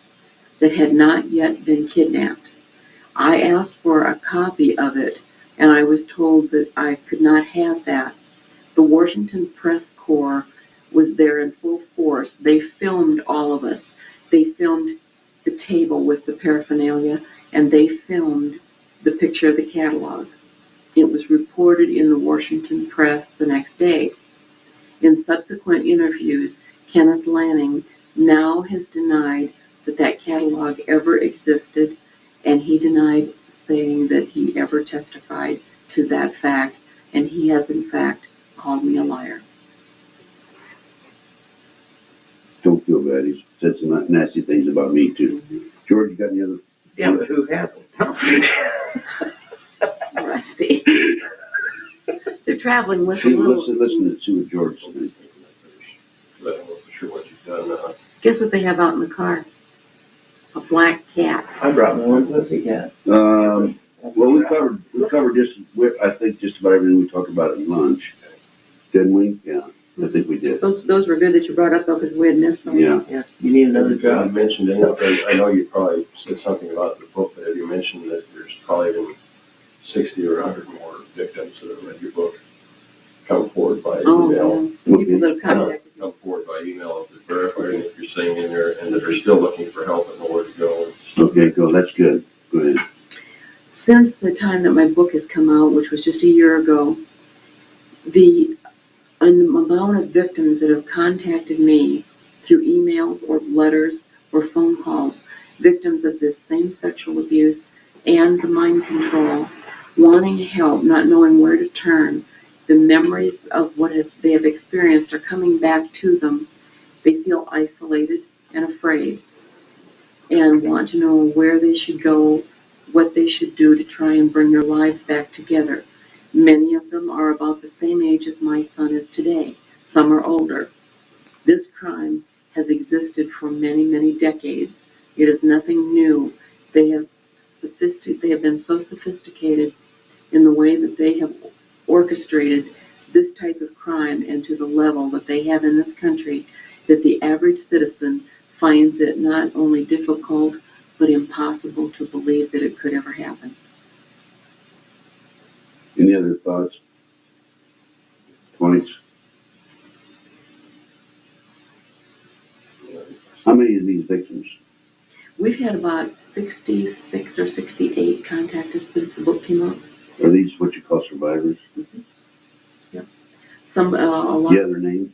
that had not yet been kidnapped. I asked for a copy of it, and I was told that I could not have that. The Washington Press Corps was there in full force. They filmed all of us. They filmed the table with the paraphernalia, and they filmed the picture of the catalog. It was reported in the Washington Press the next day. In subsequent interviews, Kenneth Lanning now has denied that catalog ever existed, and he denied saying that he ever testified to that fact, and he has in fact called me a liar. Don't feel bad. He's said some nasty things about me, too. Mm-hmm. George, you got any other? Yeah, but who hasn't? Rusty. They're traveling with a little. Listen to what George said. I don't know for sure what you've done. Guess what they have out in the car? A black cat. I brought my one pussy cat. Well, we covered I think just about everything we talked about at lunch, didn't we? Yeah, I think we did. Those were good that you brought up though, because we had missed them. Yeah. You need another job? You mentioned anything, I know you probably said something about the book, but have you mentioned that there's probably been 60 or 100 more victims that have read your book come forward by Oh, email. yeah. People that have contacted me. Come forward by email if they're verifying if you're saying in there and that they're still looking for help and know where to go. Okay, go, that's good. Go ahead. Since the time that my book has come out, which was just a year ago, the amount of victims that have contacted me through emails or letters or phone calls, victims of this same sexual abuse and the mind control, wanting help, not knowing where to turn, the memories of what they have experienced are coming back to them. They feel isolated and afraid and want to know where they should go, what they should do to try and bring their lives back together. Many of them are about the same age as my son is today. Some are older. This crime has existed for many, many decades. It is nothing new. They have been so sophisticated in the way that they have orchestrated this type of crime and to the level that they have in this country that the average citizen finds it not only difficult but impossible to believe that it could ever happen. Any other thoughts? Points? How many of these victims? We've had about 66 or 68 contact us since the book came out. Are these what you call survivors? Mm-hmm. Yep. Some, a lot. Do you have their names?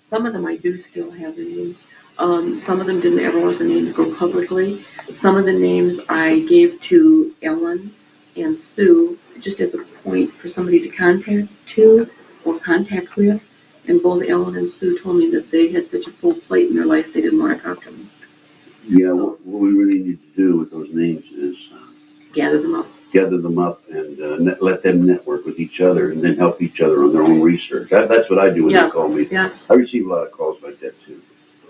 Some of them I do still have their names. Some of them didn't ever want the names go publicly. Some of the names I gave to Ellen and Sue just as a point for somebody to contact to or contact with. And both Ellen and Sue told me that they had such a full plate in their life they didn't want to talk to them. Yeah, what we really need to do with those names is gather them up. Gather them up and let them network with each other and then help each other on their own research. That's what I do when they call me. Yeah. I receive a lot of calls like that too.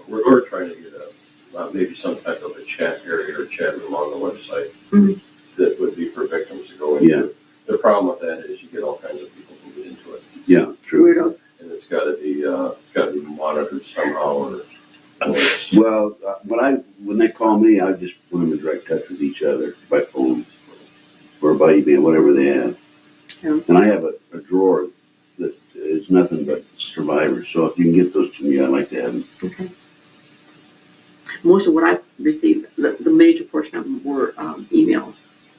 We're trying to get maybe some type of a chat area or chat room on the website that would be for victims to go into. Yeah. The problem with that is you get all kinds of people who get into it. Yeah, true. Weirdos. And it's got to be monitored somehow. Or, well, when they call me, I just put them in direct touch with each other by phone or by email, whatever they have. Yeah. And I have a drawer that is nothing but survivors. So if you can get those to me, I'd like to have them. Okay. Most of what I've received, the major portion of them were emails.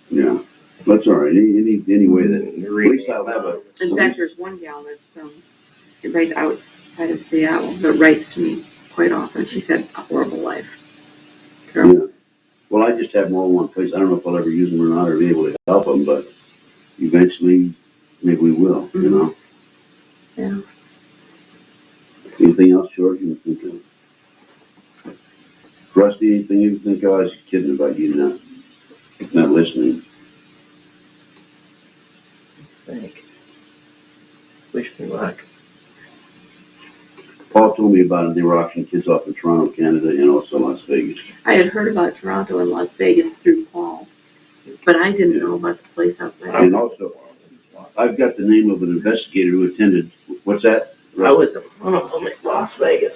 Yeah, that's all right. Any way that at least I'll have a. In fact, there's one gal that's right outside of Seattle that writes to me quite often. She's had a horrible life. Terrible. Yeah. Well, I just have them all in one place. I don't know if I'll ever use them or not or be able to help them, but eventually maybe we will. You know. Yeah. Anything else, George? You can think of? Rusty, anything you can think of? I was just kidding about you not listening. Thanks. Wish me luck. Paul told me about it. They were auctioning kids off in Toronto, Canada, and also Las Vegas. I had heard about Toronto and Las Vegas through Paul, but I didn't know about the place out there. And also, I've got the name of an investigator who attended. What's that? I was at one of them at Las Vegas.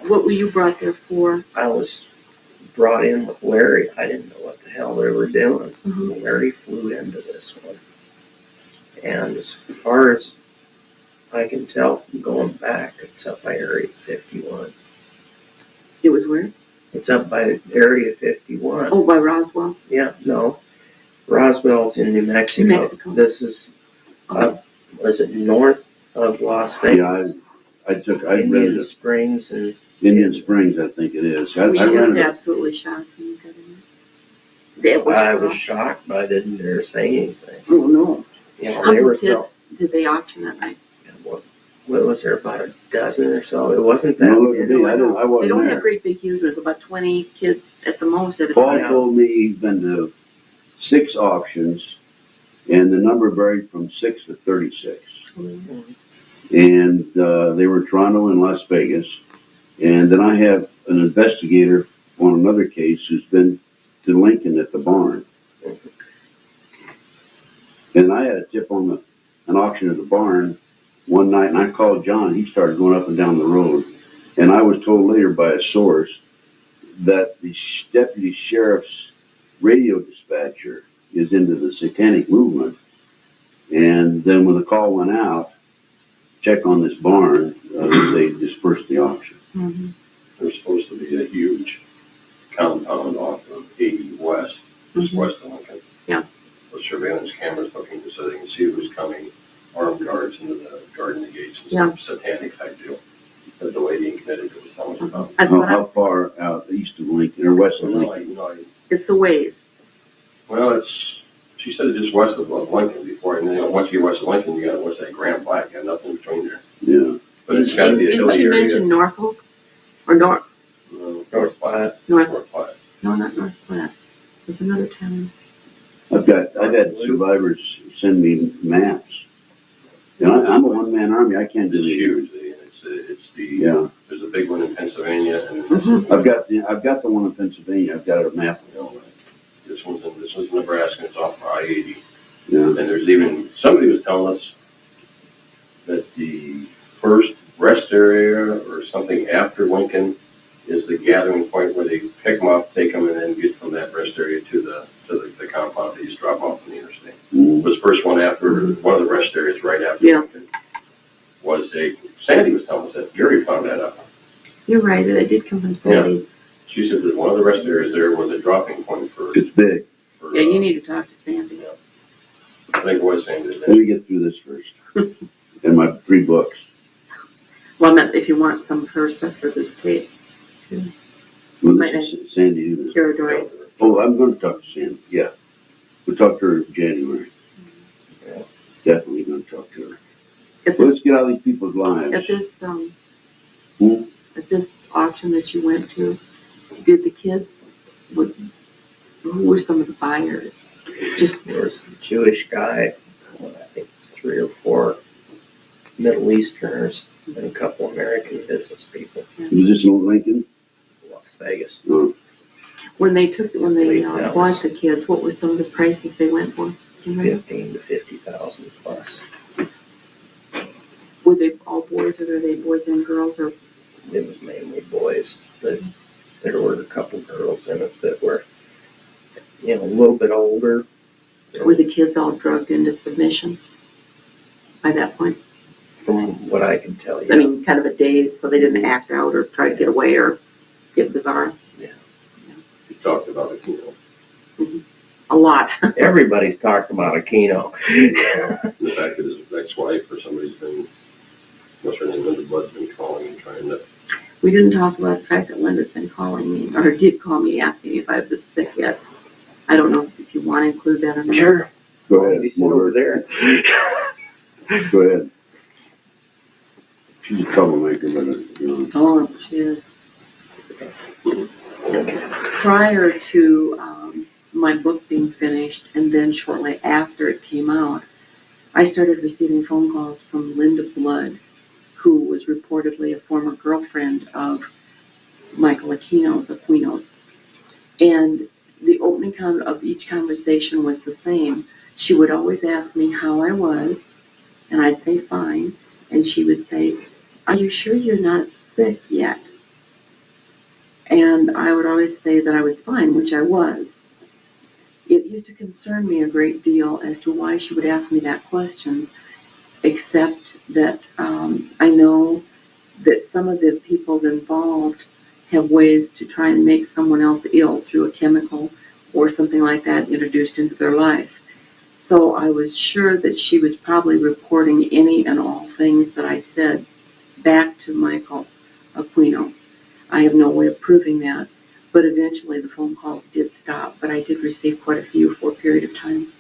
What were you brought there for? I was brought in with Larry. I didn't know what the hell they were doing. Mm-hmm. Larry flew into this one. And as far as I can tell from going back, it's up by Area 51. It was where? It's up by Area 51. Oh, by Roswell? Yeah, no. Roswell's in New Mexico. New Mexico. This is was it north of Las Vegas? Yeah, I Indian read it. Springs and Indian Springs, I think it is. I was rented it. absolutely shocked when you got in there. I was shocked, but I didn't dare say anything. Oh, no. You know, How they many were kids did they auction that night? what was there, about a dozen or so? It wasn't that No, look at many. me. I wasn't They don't there. have great big huge ones, about 20 kids at the most at a Paul time. told me he's been to 6 auctions, and the number varied from 6 to 36. Mm-hmm. And they were in Toronto and Las Vegas. And then I have an investigator on another case who's been to Lincoln at the barn. And I had a tip on an auction at the barn one night, and I called John. He started going up and down the road. And I was told later by a source that the deputy sheriff's radio dispatcher is into the satanic movement And then when the call went out, check on this barn, they dispersed the auction. Mm-hmm. There's supposed to be a huge compound off of 80 West, just Mhm. west of Lincoln. Yeah. With surveillance cameras looking so they can see who's coming, armed guards into the garden gates and Yeah. some satanic type deal. That the lady in Connecticut was telling us about. How far out east of Lincoln or west of Lincoln? It's the ways. Well, she said it's just west of Lincoln before, and then once you get west of Lincoln, you got, what's that, Grand Black, got nothing between there. Yeah. But it's gotta be a Didn't hilly she area. mention Norfolk? Or North? North Platte. North. North Platte. No, not North Platte. There's another town. I've had survivors send me maps. You know, I'm a one-man army, I can't do It's it. huge, Yeah. there's a big one in Pennsylvania, and Mhm. I've got the one in Pennsylvania, I've got a map. this one's in Nebraska, it's off I-80. Yeah. And there's even, somebody was telling us that the first rest area or something after Lincoln is the gathering point where they pick them up, take them, and then get from that rest area to the compound they just drop off on the interstate. Mm. Was the first one after, one of the rest areas right after Yeah. Lincoln. Sandy was telling us that, Gary found that out. You're right, it did come from Sandy. She said that one of the rest areas there was a dropping point for. It's big. Yeah, you need to talk to Sandy. Yeah. I think it was Sandy. Let me get through this first. And my 3 books. Well, I meant if you want some of her stuff for this tape. With Might Sandy. Kira Dory. Oh, I'm going to talk to Sandy, yeah. We'll talk to her in January. Yeah. Definitely going to talk to her. At Let's get out of these people's lives. at this auction that you went to, did the kids, who were some of the buyers? Just There was a Jewish guy, I think 3 or 4 Middle Easterners, and a couple American business people. Was this in Lincoln? Las Vegas. Oh. when they bought the kids, what were some of the prices they went for? Do you remember? 15 to 50,000 plus. Were they all boys, or were they boys and girls, or? It was mainly boys, but there were a couple girls in it that were, a little bit older. Were the kids all drugged into submission by that point? From what I can tell you. I mean, kind of a daze, so they didn't act out or try to get away or get bizarre. Yeah. He talked about it, Mm-hmm. A lot. Everybody's talked about Aquino. The fact that his ex-wife or somebody's been, what's her name, Linda Blood's been calling and trying to. We didn't talk about the fact that Linda's been calling me, or did call me asking me if I was sick yet. I don't know if you want to include that or not. Sure. Go ahead. He's over there. Go ahead. She's a troublemaker, but, Oh, she is. Prior to my book being finished, and then shortly after it came out, I started receiving phone calls from Linda Blood, who was reportedly a former girlfriend of Michael Aquino's. And the opening of each conversation was the same. She would always ask me how I was, and I'd say fine, and she would say, "Are you sure you're not sick yet?" And I would always say that I was fine, which I was. It used to concern me a great deal as to why she would ask me that question, except that I know that some of the people involved have ways to try and make someone else ill through a chemical or something like that introduced into their life. So I was sure that she was probably reporting any and all things that I said back to Michael Aquino. I have no way of proving that, but eventually the phone calls did stop, but I did receive quite a few for a period of time.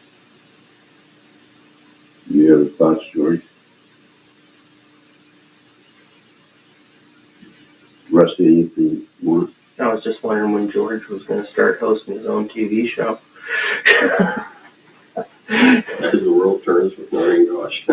you have thoughts, George? Rusty, anything more? I was just wondering when George was going to start hosting his own TV show. As the world turns with Noreen Gosh.